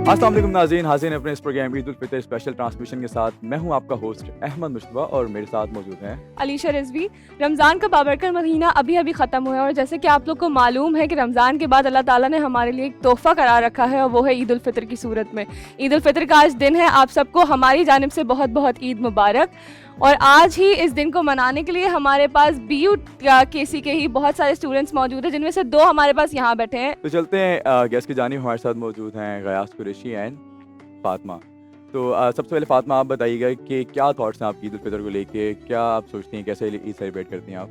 अस्सलाम वालेकुम नाज़रीन, हाज़िर हैं अपने इस programme Eid ul Fitr special transmission के साथ। मैं हूं आपका होस्ट अहमद मुश्तबा और मेरे साथ मौजूद हैं अलीशा रिजवी। रमज़ान का बाबरकत महीना अभी अभी ख़त्म हुआ है और जैसे कि आप लोग को मालूम है कि रमज़ान के बाद अल्लाह ताला ने हमारे लिए एक तोहफ़ा करार रखा है और वो है ईद उल फितर की सूरत में। ईद उल फितर का आज दिन है, आप सबको हमारी जानिब से बहुत बहुत ईद मुबारक। और आज ही इस दिन को मनाने के लिए हमारे पास BU KC के ही बहुत सारे स्टूडेंट्स मौजूद हैं, जिनमें से 2 हमारे पास यहाँ बैठे हैं। तो चलते हैं गेस्ट की जानिब। हमारे साथ मौजूद हैं गयास कुरैशी एंड फातिमा। तो सबसे पहले फातिमा, आप बताइएगा कि क्या थॉट्स हैं आपकी ईद उल फितर को लेके, क्या आप सोचती हैं, कैसे ईद सेलिब्रेट करती हैं आप?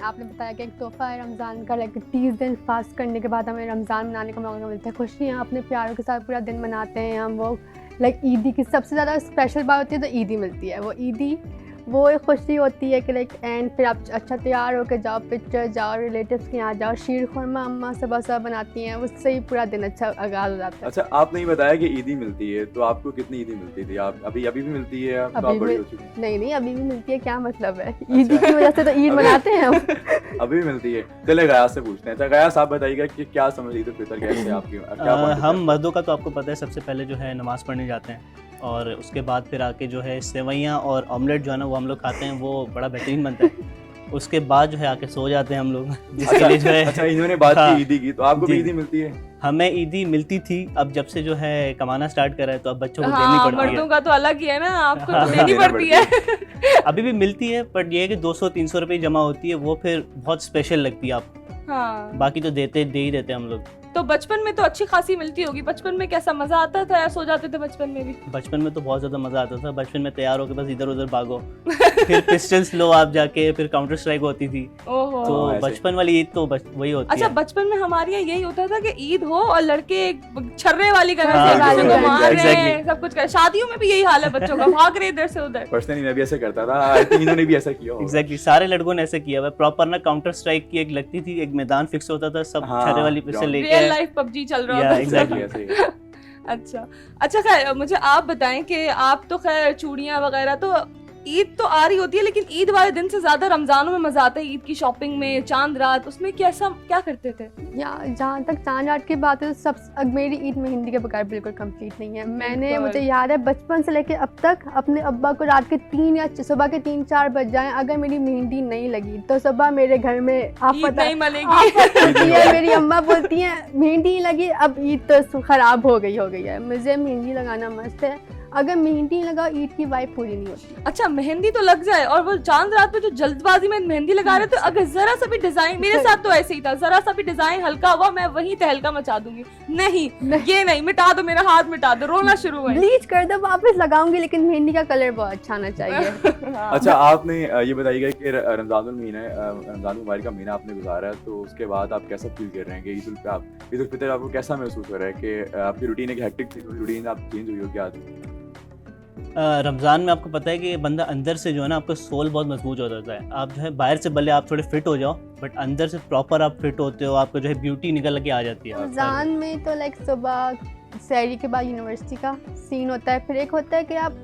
आपने बताया कि एक तोहफ़ा है रमज़ान का, लाइक 30 दिन फास्ट करने के बाद हमें रमज़ान मनाने का मौका मिलता है। खुशियाँ अपने प्यारों के साथ पूरा दिन मनाते हैं हम। वो लाइक ईदी की सबसे ज़्यादा स्पेशल बात होती है तो ईदी मिलती है। वो ईदी वो एक खुशी होती है कि लाइक एंड फिर आप अच्छा तैयार होकर जाओ, पिक्चर जाओ, रिलेटिव्स के यहाँ जाओ, शीर खुरमा अम्मा सब बनाती हैं, उससे ही पूरा दिन अच्छा आगाज़ हो जाता है। अच्छा, आपने ही बताया कि ईदी मिलती है, तो आपको कितनी ईदी मिलती थी? आप अभी भी मिलती है? आप अभी बड़ी भी हो चुकी हैं? नहीं अभी भी मिलती है, क्या मतलब है? ईदी की वजह से तो ईद मनाते हैं हम। अभी भी मिलती है। चले गयास से पूछते हैं। अच्छा गयास, आप बताइएगा कि क्या समझ ईद उल फितर कैसे आपकी क्या हम मर्दों का तो आपको पता है, सबसे पहले जो है नमाज़ पढ़ने जाते हैं और उसके बाद फिर आके जो है सेवइयाँ और ऑमलेट जो है ना वो हम लोग खाते हैं, वो बड़ा बेहतरीन बनता है। उसके बाद जो है आके सो जाते हैं हम लोग, जिसके लिए जो है अच्छा, इन्होंने बात हाँ, की ईदी की, तो आपको भी जी। ईदी मिलती है? हमें ईदी मिलती थी, अब जब से जो है कमाना स्टार्ट करा है तो अब बच्चों को हाँ, देनी पड़ती मर्दों है। का तो अलग ही है ना, आपको हाँ, तो देनी देना पड़ती है। अभी भी मिलती है, बट ये है कि 200-300 रुपये जमा होती है, वो फिर बहुत स्पेशल लगती है आपको। हाँ, बाकी तो दे ही देते हैं हम लोग। तो बचपन में तो अच्छी खासी मिलती होगी। बचपन में कैसा मजा आता था या सो जाते थे बचपन में भी? बचपन में तो बहुत ज़्यादा मज़ा आता था। बचपन में तैयार होकर बस इधर उधर भागो, फिर पिस्टल्स लो आप जाके, फिर काउंटर स्ट्राइक होती थी। ओहो। तो ऐसे। बचपन वाली ईद तो वही होती अच्छा, है। बचपन में हमारे यहाँ यही होता था कि ईद हो और लड़के छर्रे वाली कलर हाँ, से एक दूसरे को exactly, मार रहे हैं, exactly। सब कुछ कर। शादियों में भी यही हाल है, बच्चों का भाग रहे इधर से उधर। पर्सनली मैं भी ऐसा करता था। आई थिंक इन्होंने भी ऐसा किया होगा। एग्जैक्टली, सारे लड़कों ने ऐसे किया हुआ है। प्रॉपर ना काउंटर स्ट्राइक की एक लगती थी, एक मैदान फिक्स होता था, सब हाँ, छर्रे वाली पिस्टल ground। लेके रियल लाइफ PUBG चल रहा Yeah, होता था। exactly। ऐसे ही। अच्छा अच्छा, खैर मुझे आप बताएं कि आप तो खैर चूड़ियां वगैरह तो ईद तो आ रही होती है, लेकिन ईद वाले दिन से ज्यादा रमजानों में मजा आता है। ईद की शॉपिंग में, चांद रात, उसमें क्या करते थे? या जहाँ तक चांद रात की बात है तो अब मेरी ईद मेहंदी के बगैर बिल्कुल कंप्लीट नहीं है। मुझे याद है बचपन से लेके अब तक अपने अब्बा को रात के 3 या सुबह के 3-4 बज जाएं, अगर मेरी मेहंदी नहीं लगी तो सुबह मेरे घर में ईद नहीं मनेगी। आफत होती है। मेरी अम्मा बोलती हैं मेहंदी नहीं लगी, अब ईद तो खराब हो गई है। मुझे मेहंदी लगाना मस्त है, अगर मेहंदी नहीं लगा ईद की वाइब पूरी नहीं होती। अच्छा, मेहंदी तो लग जाए और वो चांद रात पे जो जल्दबाजी में मेहंदी लगा रहे, तो अगर जरा सा भी डिजाइन, मेरे साथ तो ऐसे ही था, जरा सा भी डिजाइन हल्का हुआ मैं वहीं तहलका मचा दूंगी। नहीं, ये नहीं, मिटा दो, मेरा हाथ मिटा दो, रोना शुरू है। ब्लीच कर दो, वापस लगाऊंगी, लेकिन मेहंदी का कलर बहुत अच्छा आना चाहिए। हाँ। अच्छा, आपने ये बताइएगा कि रमजानुल महीना, रमजान मुबारक का महीना आपने गुजारा है, तो उसके बाद आप कैसा फील कर रहे हैं कि ईद उल फितर आपको कैसा महसूस हो रहा है कि आपकी रूटीन एक हेक्टिक थी, रूटीन आप चेंज हुई हो क्या? रमज़ान में आपको पता है कि बंदा अंदर से जो है ना, आपका सोल बहुत मजबूत हो जाता है। आप जो है बाहर से भले आप थोड़े फिट हो जाओ, बट अंदर से प्रॉपर आप फिट होते हो, आपको जो है ब्यूटी निकल के आ जाती है। रमज़ान में तो लाइक सुबह सहरी के बाद यूनिवर्सिटी का सीन होता है, फिर एक होता है कि आप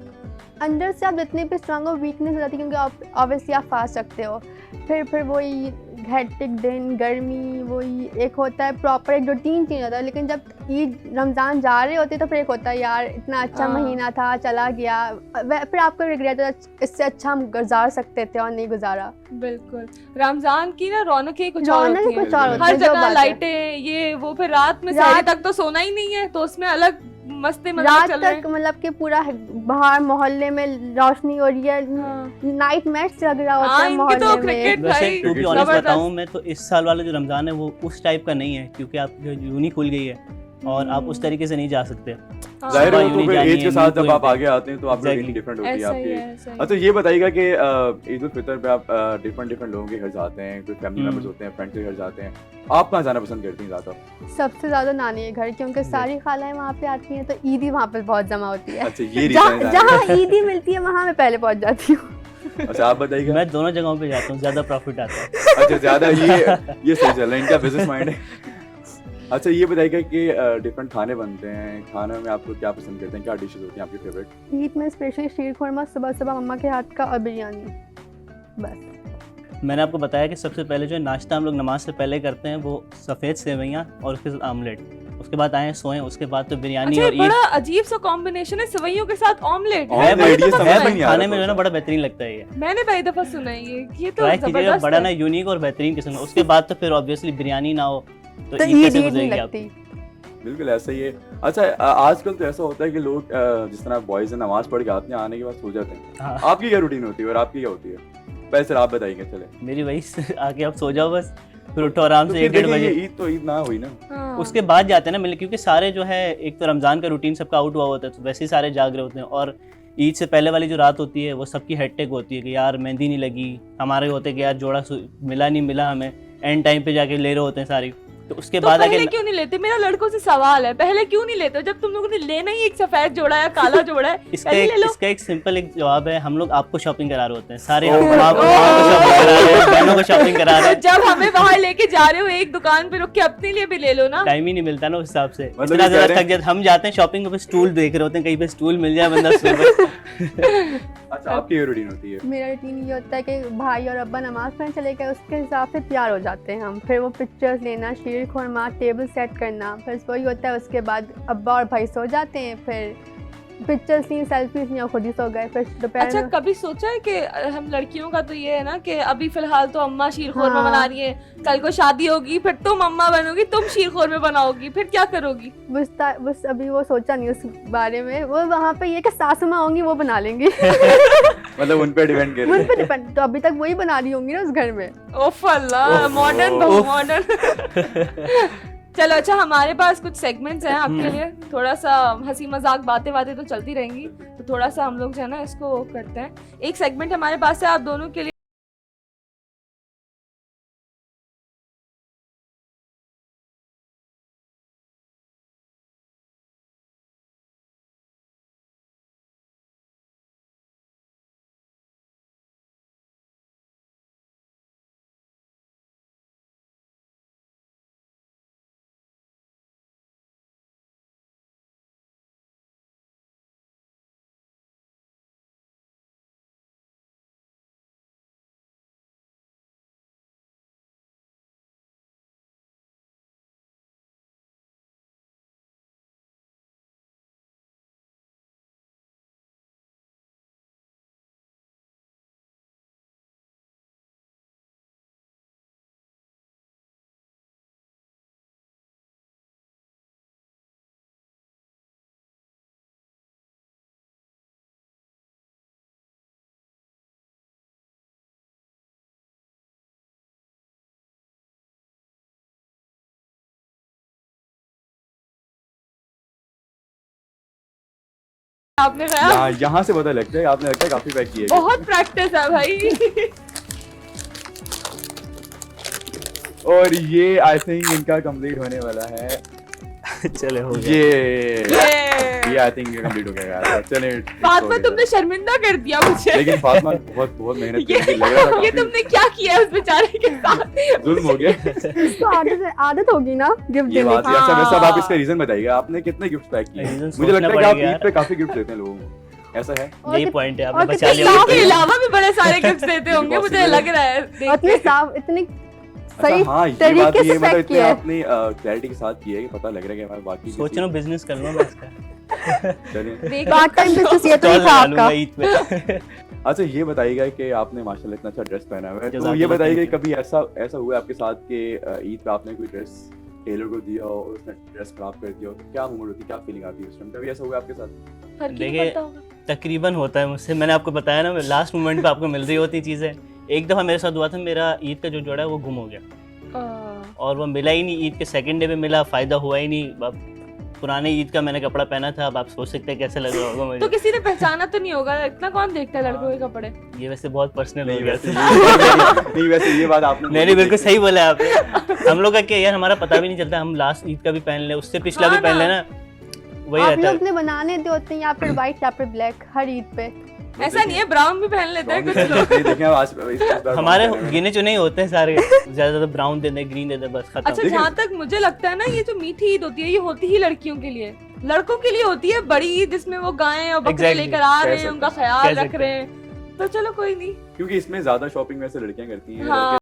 अंदर से आप जितने भी स्ट्रांग हो, वीकनेस हो जाती है, क्योंकि आप ऑब्वियसली आप फास्ट सकते हो। फिर वही हेक्टिक दिन, गर्मी, वही एक होता है प्रॉपर एक रूटीन चेंज होता है। लेकिन जब ईद रमज़ान जा रहे होते तो फिर एक होता है यार इतना अच्छा हाँ। महीना था, चला गया, फिर आपको रिग्रेट होता है इससे अच्छा हम गुजार सकते थे और नहीं गुजारा। बिल्कुल, रमजान की ना रौनक ही कुछ और रौनक होती ही है। कुछ और होती हर है, जो जगह बात है। लाइटें, ये वो, फिर रात में सहरी तक तो सोना ही नहीं है, तो उसमें अलग मस्ती मजाक रात चल रहे तक मतलब कि पूरा बाहर मोहल्ले में रोशनी हो रही है, हैं। नाइट मैच लग रहा होता हाँ, है इनकी तो मोहल्ले क्रिकेट में। वैसे भाई टू बी ऑनेस्ट जबरदस्त। बताऊं मैं तो इस साल वाला जो रमज़ान है वो उस टाइप का नहीं है, क्योंकि आप जो यूनी खुल गई है और आप उस तरीके से नहीं जा सकते। हाँ, जाहिर है, वो तो यूनी फिर जानी एज है, के साथ न्यू जब आप कोई- आगे आते हैं तो आपकी Exactly। रूटीन डिफरेंट होती है ऐसा ही आपकी। है, ऐसा ही है। अच्छा, ये बताइएगा कि ईद उल फितर पे आप डिफरेंट लोगों के घर जाते हैं, कोई फैमिली मेंबर्स होते हैं, फ्रेंड्स के घर जाते हैं, आप कहाँ जाना पसंद करती हैं ज़्यादा? सबसे ज्यादा नानी के घर, क्योंकि सारी खालाएं वहाँ पे आती हैं, तो ईदी वहाँ पे बहुत जमा होती है। अच्छा, ये रीजन है जाने जहाँ ईदी मिलती है वहाँ मैं पहले पहुँच जाती हूँ। का। अच्छा, आप बताइएगा। मैं दोनों जगहों पे जाता हूँ, ज़्यादा प्रॉफिट आता है। अच्छा, ज़्यादा ये सही चल रहा है, इनका बिजनेस माइंड है। अच्छा, ये बताइएगा कि डिफरेंट खाने बनते हैं, खाने में आपको क्या पसंद करते हैं, क्या डिशेज होती हैं आपकी फेवरेट? ईद में स्पेशली शीर खुरमा सुबह सुबह मम्मा के हाथ का और बिरयानी, बस। मैंने आपको बताया कि सबसे पहले जो नाश्ता हम लोग नमाज से पहले करते हैं वो सफ़ेद सेवइयाँ और उसके साथ आमलेट। उसके बाद आए सोए, उसके बाद तो बिरयानी अच्छा, और ये बड़ा अजीब सा कॉम्बिनेशन है, सेवइयों के साथ ऑमलेट। ऑमलेट, मैं पहली ये दफा समझ सुना में है। नहीं आ रहा खाने में जो है ना था। बड़ा बेहतरीन लगता है ये। मैंने पहली दफा सुना है ये तो ट्राई कीजिएगा, जबरदस्त बड़ा है। ना यूनिक और बेहतरीन किस्म का। उसके बाद तो फिर ऑब्वियसली बिरयानी ना हो तो तो ईद ईद कैसे ईद नहीं गुजरेगी लगती। आपकी? बिल्कुल ऐसा ही है। अच्छा, आजकल तो ऐसा होता है कि लोग जिस तरह बॉयज नमाज पढ़ के आते हैं, आने के बाद सो जाते हैं। हाँ, आपकी क्या रूटीन होती है और आपकी क्या होती है? पहले सर आप बताइए चले। मेरी वही आके आप सो जाओ बस, फिर उठो आराम तो से फिर 1-1:30 देखिए, बजे। ये ईद तो ईद ना हुई ना। हाँ। उसके बाद जाते हैं ना मिलने, क्योंकि सारे जो है एक तो रमज़ान का रूटीन सबका आउट हुआ होता है, तो वैसे ही सारे जाग रहे होते हैं। और ईद से पहले वाली जो रात होती है वो सबकी हेक्टिक होती है कि यार मेहंदी नहीं लगी, हमारे होते कि यार जोड़ा मिला नहीं मिला, हमें एंड टाइम पे जाके ले रहे होते हैं सारी। तो उसके तो बाद पहले आके क्यों नहीं लेते? मेरा लड़कों से सवाल है, पहले क्यों नहीं लेते? जब तुम लोगों ने लेना ही एक सफेद जोड़ा या काला जोड़ा है, इसका पहले एक ले लो। इसका एक सिंपल एक जवाब है, हम लोग आपको शॉपिंग करा रहे होते हैं सारे, Oh हम my माँ को शॉपिंग करा रहे हैं, बहनों को शॉपिंग करा रहे तो हैं। जब हमें बाहर लेके जा रहे हो एक दुकान पे रुक के अपने लिए भी ले लो ना। टाइम ही नहीं मिलता ना उस हिसाब से, मतलब इतना ये कह ज्यादा रहे थक जाते। हम जाते हैं शॉपिंग पे, स्टूल देख रहे होते हैं कहीं पे स्टूल मिल जाए बंदा सो जाए। अच्छा, आपकी क्या रूटीन होती है? मेरा रूटीन ये होता है कि भाई और अब्बा नमाज पढ़ने चले गए, उसके हिसाब से तैयार हो जाते हैं हम। फिर वो पिक्चर्स लेना, शीर खुरमा, टेबल सेट करना, फिर वही होता है। उसके बाद अब्बा और भाई सो जाते हैं, फिर पिक्चर्स ली, सेल्फीज ली और खुद ही सो गए। फिर दोपहर अच्छा, में कभी सोचा है कि हम लड़कियों का तो ये है ना कि अभी फिलहाल तो अम्मा शीर खोरमा हाँ। बना रही है, कल को शादी होगी फिर तुम अम्मा बनोगी, तुम शीर खोरमे बनाओगी, फिर क्या करोगी? बस अभी वो सोचा नहीं उस बारे में। वो वहाँ पे ये कि सासू माँ होंगी वो बना लेंगी। मतलब उन पे डिपेंड कर उन रहे पे डिपेंड, तो अभी तक वही बना रही होंगी ना उस घर में। ओफ अल्लाह, ओफ, मॉडर्न ओफ। बहु मॉडर्न। चलो, अच्छा हमारे पास कुछ सेगमेंट्स हैं आपके लिए, थोड़ा सा हंसी मजाक बातें बातें तो चलती रहेंगी, तो थोड़ा सा हम लोग जो है ना इसको करते हैं। एक सेगमेंट हमारे पास है आप दोनों के लिए। आपने खाया? यहाँ से पता लगता है, आपने लगता है काफी पैक किए। बहुत प्रैक्टिस है भाई। और ये आई थिंक इनका कंप्लीट होने वाला है। चले हो गया। ये आई थिंक कंप्लीट हो गया यार। चले, फातिमा, तुमने शर्मिंदा कर दिया मुझे। लेकिन फातिमा बहुत बहुत मेहनत ये करके लग रहा था ये काफी तुमने क्या किया उस बेचारे के साथ? जुल्म हो गया। इसको आदत होगी ना गिफ्ट ये देने बात की। है। अच्छा, वैसे अब आप हाँ। इसका रीजन बताइएगा, आपने कितने गिफ्ट पैक किए? Reason मुझे लगता है कि आप सोचना ईद पे काफी गिफ्ट देते हैं लोगों को, ऐसा है? और यही कित- पॉइंट है, और आपने बचा कितने लिया। ईद साफ के अलावा भी बड़े सारे गिफ्ट देते होंगे, मुझे Possible लग रहा है देख इतने के। साफ, इतनी अच्छा, सही हाँ, ये बात तरीके ये से मतलब पैक इतने किया है। आपने क्लैरिटी के साथ किया है कि पता लग रहा है कि हमारे बाकी सोच रहा हूँ बिजनेस कर लूँ मैं इसका, चलिए। देख पार्ट टाइम बिजनेस ये तो स्टॉल ही था लगा आपका। लूँगा ईद पे। अच्छा, ये बताइएगा कि आपने माशाल्लाह इतना अच्छा ड्रेस पहना हुआ है, तो ये जज़ाकल्लाह, बताइएगा thank कि कभी ऐसा हुआ है आपके साथ कि ईद पे आपने कोई ड्रेस टेलर को दिया हो और उसने ड्रेस खराब कर दिया हो, तो क्या मूड होती है, क्या फीलिंग आती है उस टाइम? कभी ऐसा हुआ आपके साथ? फर्क ही नहीं देखिए, पड़ता होगा। तकरीबन होता है मुझसे, मैंने आपको बताया ना, लास्ट मोमेंट पे आपको मिल रही होती चीज़ें। एक दफ़ा मेरे साथ हुआ था, मेरा ईद का जो जोड़ा है वो गुम हो गया और वो मिला ही नहीं। ईद के सेकंड डे पे मिला, फ़ायदा हुआ ही नहीं। अब पुराने ईद का मैंने कपड़ा पहना था, अब आप सोच सकते हैं कैसे लग रहा होगा तो मुझे। किसी ने पहचाना तो नहीं होगा, इतना कौन देखता है लड़कों के कपड़े? ये वैसे बहुत पर्सनल हो नहीं गया वैसे था। नहीं वैसे ये बात आपने नहीं बिल्कुल सही बोला आपने। हम लोग का क्या यार, हमारा पता भी नहीं चलता, हम लास्ट ईद का भी पहन ले, उससे पिछला हाँ भी पहन ना। लेना, वही आप रहता लोग है। अपने बनाने दे होते हैं या फिर व्हाइट या फिर ब्लैक हर ईद पे। ऐसा नहीं है, ब्राउन भी पहन लेते हैं कुछ लोग। देखें आज इस बार हमारे brown पहने हुए गिने चुने ही होते हैं सारे, ज्यादा ज्यादा ब्राउन दे दे, ग्रीन दे दे, बस खत्म। अच्छा, जहाँ तक मुझे लगता है ना, ये जो मीठी ईद होती है ये होती ही लड़कियों के लिए, लड़कों के लिए होती है बड़ी ईद, जिसमें वो गायें और बकरे Exactly, लेकर आ रहे कह हैं, उनका सकते ख्याल कह रख सकते रहे हैं, तो चलो कोई नहीं। हैं। क्योंकि इसमें ज्यादा शॉपिंग वैसे लड़कियां करती हैं, हाँ। लड़के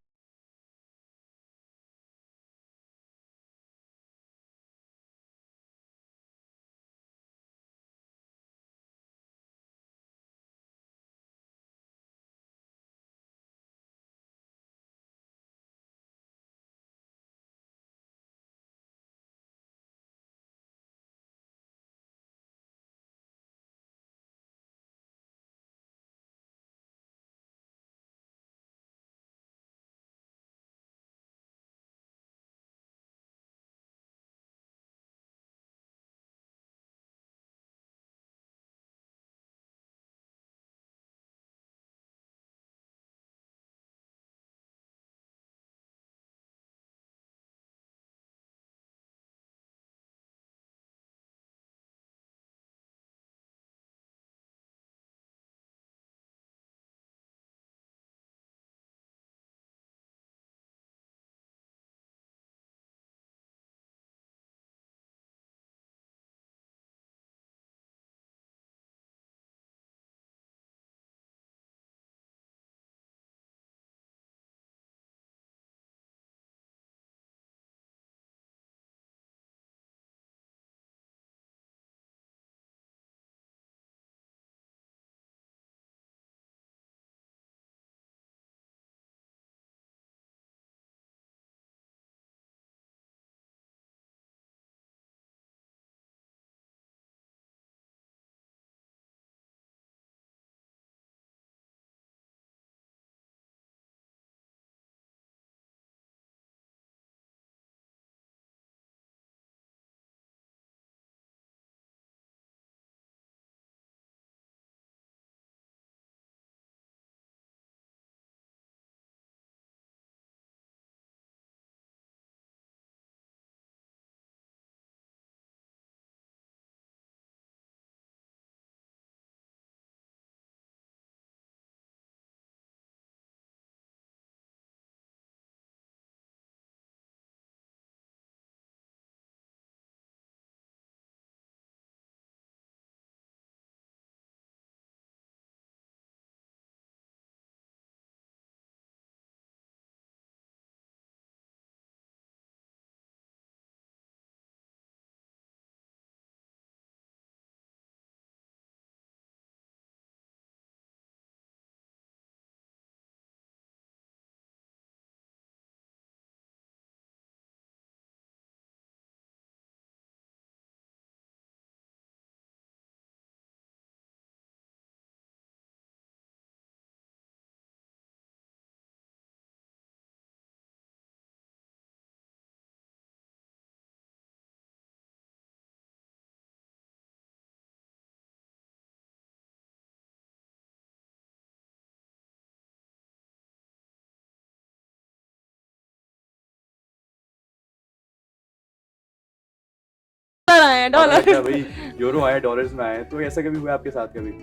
हैं पता डॉलर। लगता है भाई यूरो आए, डॉलर्स में आए, तो ऐसा कभी हुआ आपके साथ कभी?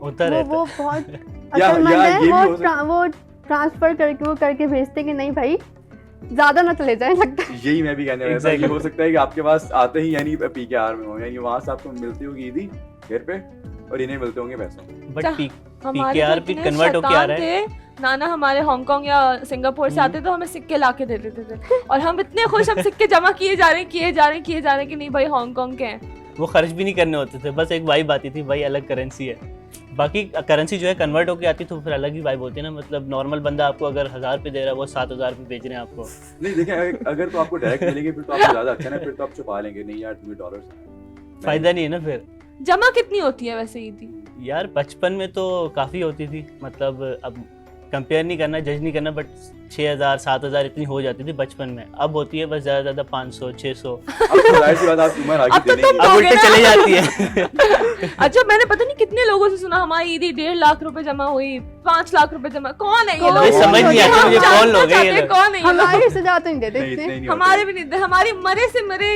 होता रहता वो है। बहुत या अक्लमंद ये है, भी हो सकता वो ट्रांसफर करके वो करके भेजते कि नहीं भाई ज़्यादा ना चले जाए, लगता है। यही मैं भी कहने वाला था। ये Exactly. हो सकता है कि आपके पास आते ही यानी पीकेआर में हो, यानी वहां से आपको मिलती होगी ईदी घर पे और इन्हें मिलते होंगे पैसे। बट हमारे पीकेआर तो भी इतने कन्वर्ट होके आ शैतान रहा है। थे, नाना हमारे हांगकांग या सिंगापुर से आते तो हमें सिक्के ला के दे देते थे और हम इतने खुश, हम सिक्के जमा किए जा रहे हैं कि नहीं भाई हांगकांग के हैं। वो खर्च भी नहीं करने होते थे, बस एक वाइब आती थी, भाई अलग करेंसी है। बाकी करेंसी जो है कन्वर्ट होके आती तो फिर अलग ही वाइब होती है ना। मतलब नॉर्मल बंदा आपको अगर 1000 रुपये दे रहा है, वो 7000 रुपये बेच रहे हैं आपको। नहीं देखें, अगर तो आपको डायरेक्ट मिलेंगे फिर तो आपको ज्यादा अच्छा ना, फिर तो आप छुपा लेंगे, नहीं यार तुम्हें डॉलर्स फायदा नहीं है ना फिर। जमा कितनी होती है वैसे ईदी? यार बचपन में तो काफ़ी होती थी, मतलब अब कंपेयर नहीं करना, जज नहीं करना, बट 6000 7000 इतनी हो जाती थी बचपन में। अब होती है बस ज़्यादा ज़्यादा 500 600। अब तो जाहिर सी बात आपकी उम्र अब आगे तो देने की तुम अब दोगे उल्टे ना? चले जाती है। अच्छा, मैंने पता नहीं कितने लोगों से सुना हमारी ईदी 1.5 लाख रुपए जमा हुई, 5 लाख रुपए जमा। कौन है ये कौन लोग? है? समझ नहीं आता मुझे कौन लोग हैं ये लोग। कौन है ये लोग? हमारे से ज़्यादा तो नहीं देते नहीं, इतने। इतने नहीं हमारे भी नहीं दे, हमारी मरे से मरे,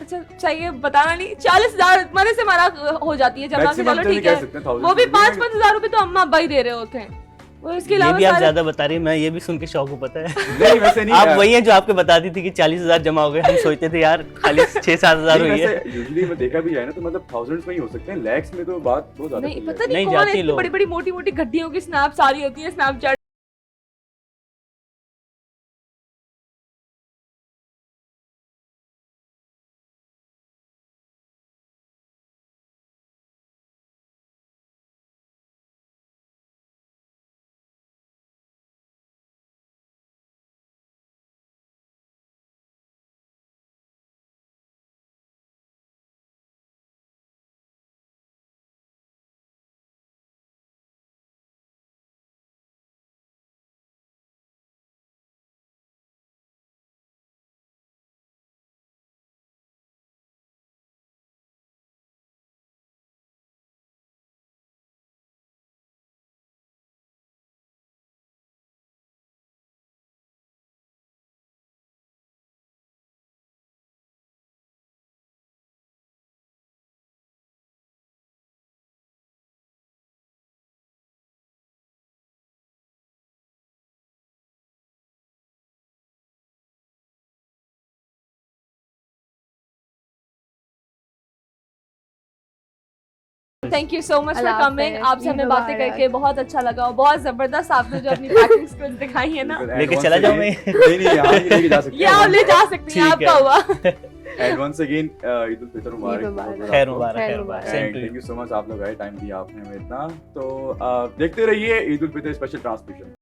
अच्छा चाहिए बताना नहीं, 40,000 मरे से मरा हो जाती है जमा के, चलो ठीक है। वो भी 5-5 हजार रुपए तो अम्मा अब्बा ही दे रहे होते हैं, वो इसके ये अलावा भी आप सारे ज़्यादा बता रही हैं, मैं ये भी सुन के शौक हूँ, पता है। नहीं वैसे नहीं आप यार। वही हैं जो आपको बताती थी कि 40,000 जमा हो गए, हम सोचते थे यार खाली 6-7 हजार नहीं, हुई है। वैसे यूजुअली मैं देखा भी जाए ना तो मतलब थाउजेंड्स में ही हो सकते हैं, लैक्स में तो बात बहुत ज्यादा नहीं चल पता जाती नहीं नहीं कौन है, जाती इतनी लोग। बड़ी बड़ी मोटी मोटी गड्डियों की स्नैप्स आ रही होती है Snapchat. Thank you so much for Allah coming, हाफ़िज़, आपसे हमें ईद बातें मुबारक। करके बहुत अच्छा लगा और बहुत जबरदस्त आपने जो अपनी पैकिंग स्किल्स दिखाई है ना, लेके चला जाऊं मैं? नहीं नहीं यहाँ नहीं लेके जा सकते ये आप ले जा सकती हैं, ठीक आपका है। हुआ। And once again Eid ul Fitr मुबारक। ईद मुबारक। खैर मुबारक, खैर खैर मुबारक। मुबारक, same to thank you. You so much, आप लोग आए, टाइम दिया आपने हमें इतना। तो देखते रहिए ईद उल फितर स्पेशल ट्रांसमिशन।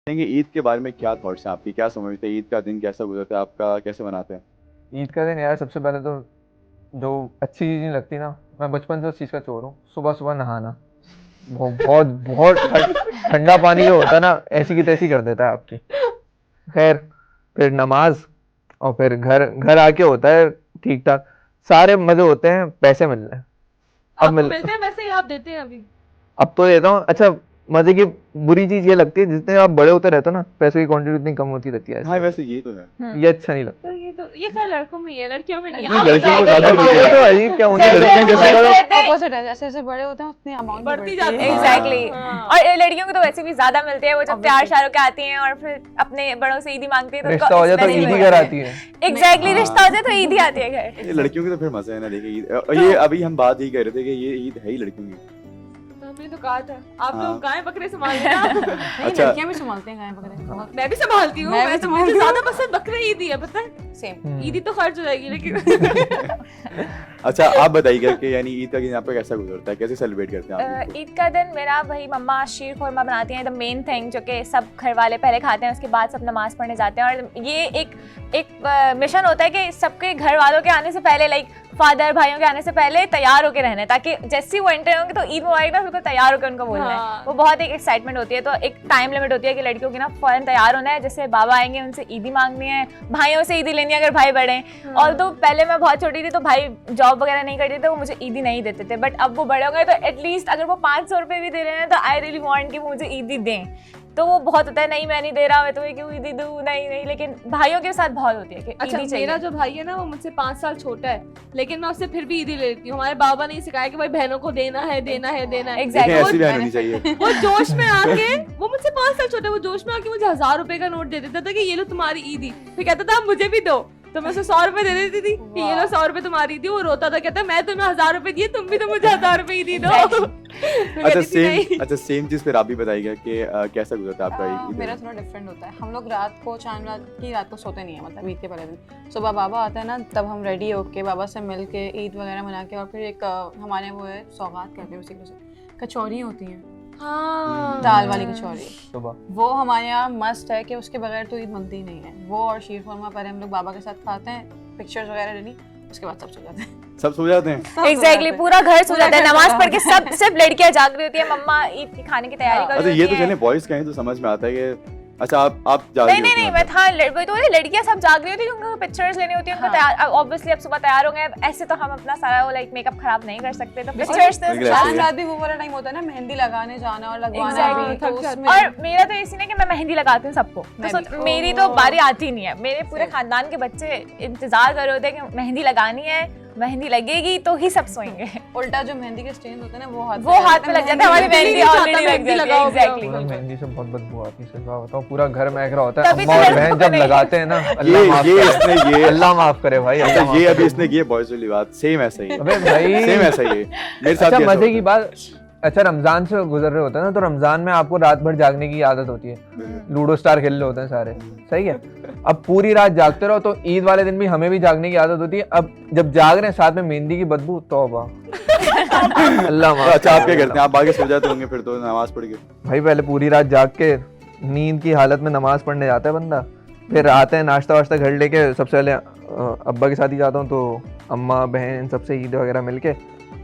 ईद के बारे में क्या थॉट्स हैं आपकी, क्या समझते हैं, ईद का दिन कैसा गुजरता है आपका, कैसे मनाते हैं? ईद का दिन यार सबसे पहले तो जो अच्छी चीज़ नहीं लगती ना, मैं बचपन से उस चीज़ का चोर हूँ, सुबह सुबह नहाना। वो बहुत बहुत ठंडा पानी जो होता है ना, ऐसी की तैसी कर देता है आपकी। खैर, फिर नमाज और फिर घर आके होता है ठीक ठाक, सारे मजे होते हैं, पैसे मिल रहे हैं। अब मिलते हैं वैसे ही आप देते हैं अभी? अब तो देता हूँ। अच्छा, मजे की बुरी चीज ये लगती है, जितने आप बड़े होते रहते हो ना, पैसों की क्वांटिटी उतनी कम होती रहती है। हाँ वैसे ये तो है। ये अच्छा नहीं लगता। तो ये क्या लड़कों में है, लड़कियों में नहीं है। लड़कियों को ज्यादा वो तो अजीब क्या होती है, ऑपोजिट है, जैसे जैसे बड़े होते हैं उतनी अमाउंट बढ़ती जाती है। एग्जैक्टली हाँ। और लड़कियों को तो वैसे भी ज्यादा मिलते हैं, वो जब तैयार शार के आती हैं और फिर अपने बड़ों से ईदी मांगती है तो रिश्ता हो जाए तो ईदी घर आती है। एग्जैक्टली रिश्ता हो जाए तो ईदी आती है घर। ये लड़कियों की तो फिर मजा है ना। देखिए ये अभी हम बात यही कर रहे थे कि ये ईद है ही लड़कियों की। हमने तो कहा था आप हाँ। लोग गाय बकरे संभाल लेना। अच्छा। लड़कियां भी संभालते हैं गाय बकरे बहुत। मैं भी संभालती हूँ, मैं भी मैं तो संभालती मुझे हूँ। ज्यादा पसंद बकरे ईदी है, पता है? सेम। ईदी तो खर्च हो जाएगी लेकिन अच्छा आप बताइए कि यानी ईद का दिन यहाँ पे कैसा गुजरता है, कैसे सेलिब्रेट करते हैं आप? ईद का दिन मेरा वही मम्मा शीर खुरमा बनाती हैं, द मेन थिंग जो कि सब घर वाले पहले खाते हैं, उसके बाद सब नमाज पढ़ने जाते हैं। और ये एक मिशन होता है कि सबके घर वालों के आने से पहले, लाइक फादर भाइयों के आने से पहले तैयार होकर रहना है, ताकि जैसे ही वो एंटर होंगे तो ईद मुबारक ना बिल्कुल तैयार होकर उनको बोलना हाँ। है। वो बहुत एक एक्साइटमेंट होती है। तो एक टाइम लिमिट होती है कि लड़कियों की ना फौरन तैयार होना है, जैसे बाबा आएंगे उनसे ईदी मांगनी है, भाइयों से ईदी लेनी है अगर भाई बड़े हैं। और तो पहले मैं बहुत छोटी थी तो भाई जॉब वगैरह नहीं करते थे, वो मुझे ईदी नहीं देते थे, बट अब वो बड़े हो गए तो एटलीस्ट अगर वो 500 रुपये भी दे रहे हैं तो आई रियली वांट कि मुझे ईदी दें। तो वो बहुत होता है, नहीं मैं नहीं दे रहा, मैं तुम्हें क्यों ईदी दूँ, नहीं। लेकिन भाइयों के साथ बहुत होती है कि अच्छा, ईदी चाहिए। मेरा जो भाई है ना वो मुझसे 5 साल छोटा है, लेकिन मैं उससे फिर भी ईदी ले लेती हूँ। हमारे बाबा ने सिखाया कि भाई बहनों को देना है। देखिए एग्जैक्टली ऐसी बहन होनी चाहिए। वो जोश में आके, वो मुझसे 5 साल छोटा है, वो जोश में आके मुझे 1000 रुपए का नोट दे देता था कि ये लो तुम्हारी ईदी। फिर कहता था मुझे भी दो, तो मैं उसे 100 रुपए दे देती थी कि ये लो 100 रुपए तुम्हारी थी। वो रोता था, कहता मैं तुम्हें 1000 रुपए दिए, तुम भी तो मुझे 1000 रुपए दी दो। मैं अच्छा कहती थी, नहीं। सेम चीज फिर आप भी बताइएगा कि कैसा गुजरता है आपका ईद? मेरा थोड़ा डिफरेंट होता है। हम लोग रात को रात को सोते नहीं है, मतलब ईद के पहले दिन सुबह बाबा आता है ना, तब हम रेडी होके बाबा से मिल के ईद वगैरह मना के, और फिर एक हमारे वो है सौगात करते हैं, उसी को कचौरी होती हैं, हाँ। दाल वाली कचौरी, सुबह वो हमारे यहाँ मस्ट है कि उसके बगैर तो ईद बनती ही नहीं है। वो और शीर खुरमा पहले हम लोग बाबा के साथ खाते हैं, पिक्चर्स वगैरह लेनी, उसके बाद सब सो जाते हैं। सब सो जाते हैं? एग्जैक्टली पूरा घर सो जाता है, नमाज पढ़ के सब सिर्फ लड़कियां जाग रही होती है, मम्मा ईद की खाने की तैयारी कर अच्छा रही ये होती तो चले हैं। बॉयज कहें तो समझ में आता है कि अच्छा आप जा नहीं मैं था वही तो लड़कियां सब जाग रही होती है, उनको पिक्चर्स लेनी होती है, उनको तैयार ऑब्वियसली अब सुबह तैयार हो गए। ऐसे तो हम अपना सारा वो लाइक मेकअप खराब नहीं कर सकते, तो पिक्चर्स Exactly. रात भी वो वाला टाइम होता है ना, मेहंदी लगाने जाना और लगवाना Exactly. भी, तो उसमें और मेरा तो इसी नहीं कि मैं मेहंदी लगाती हूँ सबको, मैं तो भी। मेरी तो बारी आती नहीं है। मेरे पूरे खानदान के बच्चे इंतजार कर रहे होते हैं कि मेहंदी लगानी है, मेहंदी लगेगी तो ही सब सोएंगे। उल्टा जो मेहंदी के स्टेन होते हैं ना वो हाथ पे लग जाता है, हमारी मेहंदी ऑलरेडी लग जाती है। पूरा एग्जैक्टली मेहंदी से बहुत बदबू आती है, सच बात बताऊं, पूरा घर महक रहा होता है। तभी अम्मा तो और लड़कों बहन को जब नहीं। लगाते हैं ना, ये अल्लाह माफ करे भाई, अच्छा अल्लाह माफ ये करे। अभी इसने की बॉयज वाली बात सेम ऐसा ही है। अबे भाई सेम ऐसा ही है मेरे साथ अच्छा भी ऐसा मजे की होता है। बात, अच्छा रमजान से गुजर रहे होते हैं ना, तो रमजान में आपको रात भर जागने की आदत होती है, लूडो स्टार खेल रहे होते हैं सारे, सही है। अब पूरी रात जागते रहो, तो ईद वाले दिन भी हमें भी जागने की आदत होती है। अब जब जाग रहे हैं साथ में मेहंदी की बदबू, तौबा अल्लाह तो माफ अच्छा आप क्या करे। करते हैं? आप आगे सो जाते होंगे फिर तो नमाज पढ़ के? भाई पहले पूरी रात जाग के नींद की हालत में नमाज पढ़ने जाता है बंदा, फिर आते हैं नाश्ता वाश्ता घर लेके। सबसे पहले अब्बा के साथ ही जाता हूँ, तो अम्मा बहन सबसे ईद वगैरह मिलके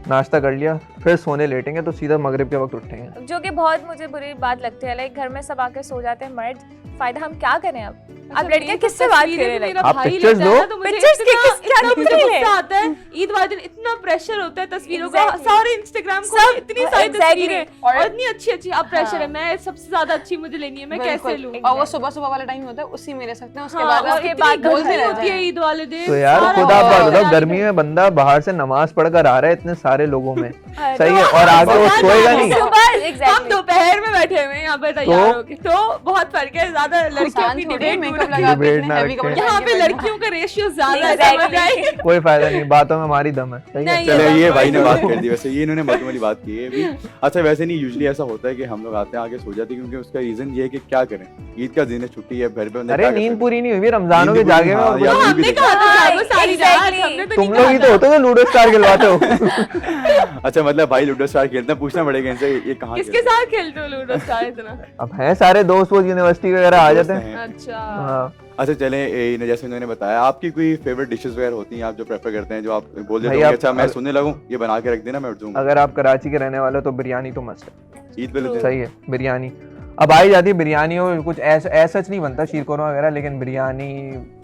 नाश्ता कर लिया, फिर सोने लेटेंगे तो सीधा मगरिब के वक्त उठेंगे। जो कि बहुत मुझे बुरी बात लगती है, लाइक घर में सब आके सो जाते हैं मर्द, फायदा हम क्या करें अब? अब लड़कियां किससे बात करें? लाइक आप pictures लो। Pictures के क्या मुझे नहीं गुस्सा आता है। ईद वाले दिन इतना प्रेशर होता है तस्वीरों का, Exactly. सारे इंस्टाग्राम को सब, इतनी सारी exactly. तस्वीरें और- और इतनी अच्छी अब प्रेशर है, मैं सबसे ज्यादा अच्छी मुझे लेनी है, मैं कैसे लूं? और वो सुबह सुबह वाला टाइम होता है, उसी में ले सकते हैं। उसके हाँ, बाद और उसके इतनी बाद बोलते गर्मी रह होती है जाएं। ईद वाले दिन। तो यार सारा खुद आप बात बताओ, दिन गर्मी में बंदा बाहर से नमाज पढ़कर आ रहा है इतने सारे लोगों में, हाँ, सही है, और आगे वो सोएगा नहीं। सुबह हम एग्जैक्टली दोपहर में बैठे हुए हैं यहाँ पे तैयार होके, तो बहुत फर्क है। ज्यादा लड़कियों की डिबेट मेकअप लगा के Debate इतने ना heavy रखें। कपड़े यहाँ पहन पे के बैठना। लड़कियों का रेशियो ज्यादा है, Exactly. समझ आए? कोई फायदा नहीं, बातों में हमारी दम है, सही है। नहीं, चले ये ये भाई ने बात बात तो- कर दी, वैसे ये इन्होंने मधु वाली बात की है अभी। अच्छा वैसे नहीं, यूजुअली ऐसा होता है कि हम लोग आते हैं आगे सो जाते हैं, क्योंकि उसका रीजन ये है कि क्या करें, ईद का दिन है, छुट्टी है, घर पे बंदा अरे क्या कर नींद सकता पूरी नहीं हुई रमजानों के नींद जागे में, पूरी- और हाँ, कुछ- यार, हमने भी कहा था हाँ, वो सारी रात, exactly. हमने तो तुम नहीं लोग ही कहा तो होते हो जो लूडो स्टार खिलवाते हो। है? अच्छा मतलब भाई लूडो स्टार खेलते हैं, पूछना पड़ेगा इनसे ये कहाँ किसके खेलते हैं? साथ खेलते हो लूडो स्टार इतना? अब हैं सारे दोस्त वो यूनिवर्सिटी वगैरह आ जाते हैं। अच्छा, हाँ, अच्छा चले जैसे इन्होंने बताया, आपकी कोई फेवरेट डिशेस वगैरह होती हैं आप जो प्रेफर करते हैं, जो आप बोल देते भाई हो कि आप- अच्छा मैं सुनने लगूं ये बना के रख देना मैं उठ जाऊंगा? अगर आप कराची के रहने वाले हो तो बिरयानी तो मस्त है। ईद वाले दिन सही है। बिरयानी अब आई जाती है, बिरयानी और कुछ ऐसा सच नहीं बनता, शीर कोरमा वगैरह, लेकिन बिरयानी,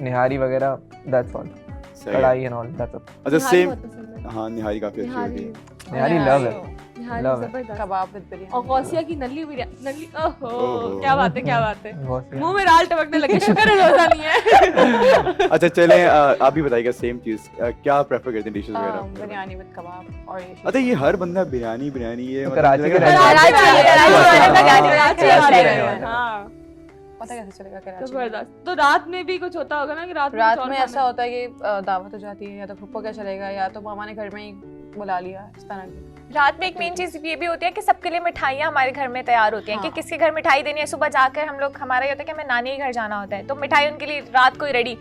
निहारी वगैरह, दैट्स ऑल, सही है। कढ़ाई एंड ऑल, दैट्स ऑल। अच्छा निहारी सेम, बहुत पसंद है। हाँ निहारी काफी अच्छी होती है। निहारी लव है, निहारी love है। जबरदस्त। कबाब विद बिरयानी और गौसिया की नली बिरयानी, नली, ओहो ओहो। क्या बात है, क्या बात है, बहुत मुंह में राल टपकने लगे, शुक्र है रोजा नहीं है। अच्छा चलें, आप भी बताइएगा सेम चीज, क्या प्रेफर करते हैं डिशेस वगैरह? बिरयानी विद कबाब और ये अच्छा ये हर बंदा बिरयानी बिरयानी ये तो मतलब कराची मुझे के लगा- रहने कराची वाले, कराची वाले, कराची कराची वाले, रहने वाले। हाँ पता कैसे चलेगा कराची में? जबरदस्त। तो रात में भी कुछ होता होगा ना कि रात रात कुछ और में खाना ऐसा होता है कि दावत हो जाती है, या तो फुप्पो क्या चलेगा, या तो मामा ने घर में ही बुला लिया, इस तरह की। रात में एक मेन चीज ये भी होती है कि सबके लिए मिठाइयाँ हमारे घर में तैयार होती हैं कि हाँ। किसके घर मिठाई देनी है। सुबह जाकर हम लोग, हमारा ये होता है कि हमें नानी के घर जाना होता है, तो मिठाई उनके लिए रात को ही रेडी।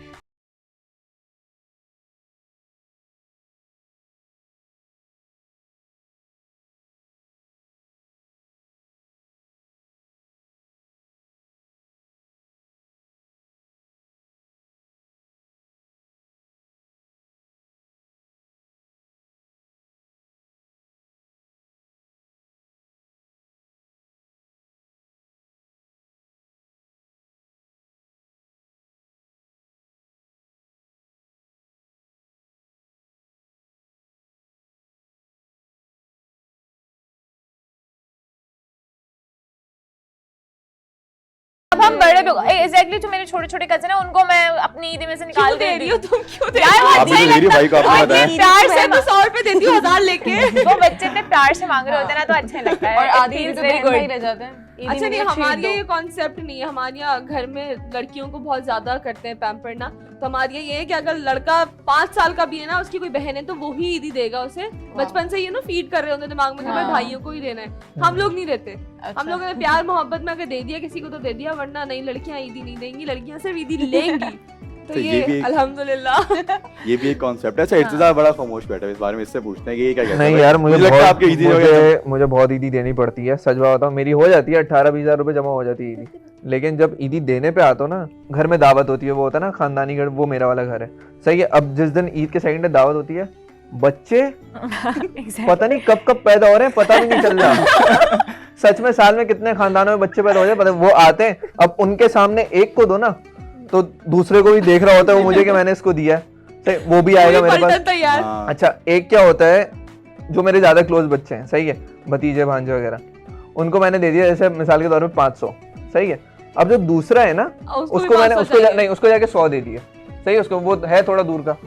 अब हम बड़े लोग एग्जैक्टली, जो मेरे छोटे छोटे कजन है उनको मैं अपनी ईदी में से निकाल क्यों दे रही हो तुम, क्यों दे यार रही वो हो? आपने अच्छा ही तो दे रही लगता भाई को, आपने है। बताया। ये प्यार से मैं तो 100 रुपए देती हूँ 1000 लेके। वो बच्चे इतने प्यार से मांग रहे होते हैं ना, तो अच्छा ही लगता है। और It आधी feels तो very बहन भाई good। रह जाते हैं। ईदी अच्छा में नहीं, treat हमारे दो। यहाँ ये कॉन्सेप्ट नहीं है, हमारे यहाँ घर में लड़कियों को बहुत ज्यादा करते हैं पैम्पर ना, तो हमारे यहाँ ये है कि अगर लड़का 5 साल का भी है ना, उसकी कोई बहन है तो वो ही ईदी देगा उसे, बचपन से ये ना फीड कर रहे होंगे दिमाग में कि भाई हाँ। भाइयों को ही देना है। हम लोग नहीं देते, हम अच्छा। लोगों ने प्यार मोहब्बत में अगर दे दिया किसी को तो दे दिया, वरना नहीं, लड़कियां ईदी नहीं देंगी, लड़कियां सिर्फ ईदी लेंगी। तो तो ये ये भी एक- अल्हम्दुलिल्लाह। ये भी एक कॉन्सेप्ट है। अच्छा इर्तिजा बड़ा खामोश बैठा है इस बारे में, इससे पूछते हैं कि ये क्या कहता है नहीं भाई? यार, मुझे लगता है बहुत आपकी ईदी हो गया मुझे बहुत ईदी देनी पड़ती है, सच बात बताऊं, मेरी हो जाती है 18-20 हज़ार रुपए जमा हो जाती है ईदी, लेकिन जब ईदी देने पे आता हो ना, घर में दावत होती है, वो होता है ना खानदानी घर, वो मेरा वाला घर है, सही है। अब जिस दिन ईद के सेकंड डे दावत होती है, बच्चे पता नहीं कब कब पैदा हो रहे हैं, पता भी नहीं चल रहा। सच में साल में कितने खानदानों में बच्चे पैदा हो जाए पता, वो आते हैं, अब उनके सामने एक को दो ना, तो दूसरे को भी देख रहा होता है वो मुझे कि मैंने इसको दिया है, सही, वो भी आएगा मेरे पास। पलटन तैयार। हाँ। अच्छा एक क्या होता है, जो मेरे ज्यादा क्लोज बच्चे हैं, सही है, भतीजे भांजे वगैरह, उनको मैंने दे दिया जैसे मिसाल के तौर पे 500, सही है। अब जो दूसरा है ना, उसको मैंने नहीं, उसको जाके 100 दे दिए, सही है, उसको वो है थोड़ा दूर का,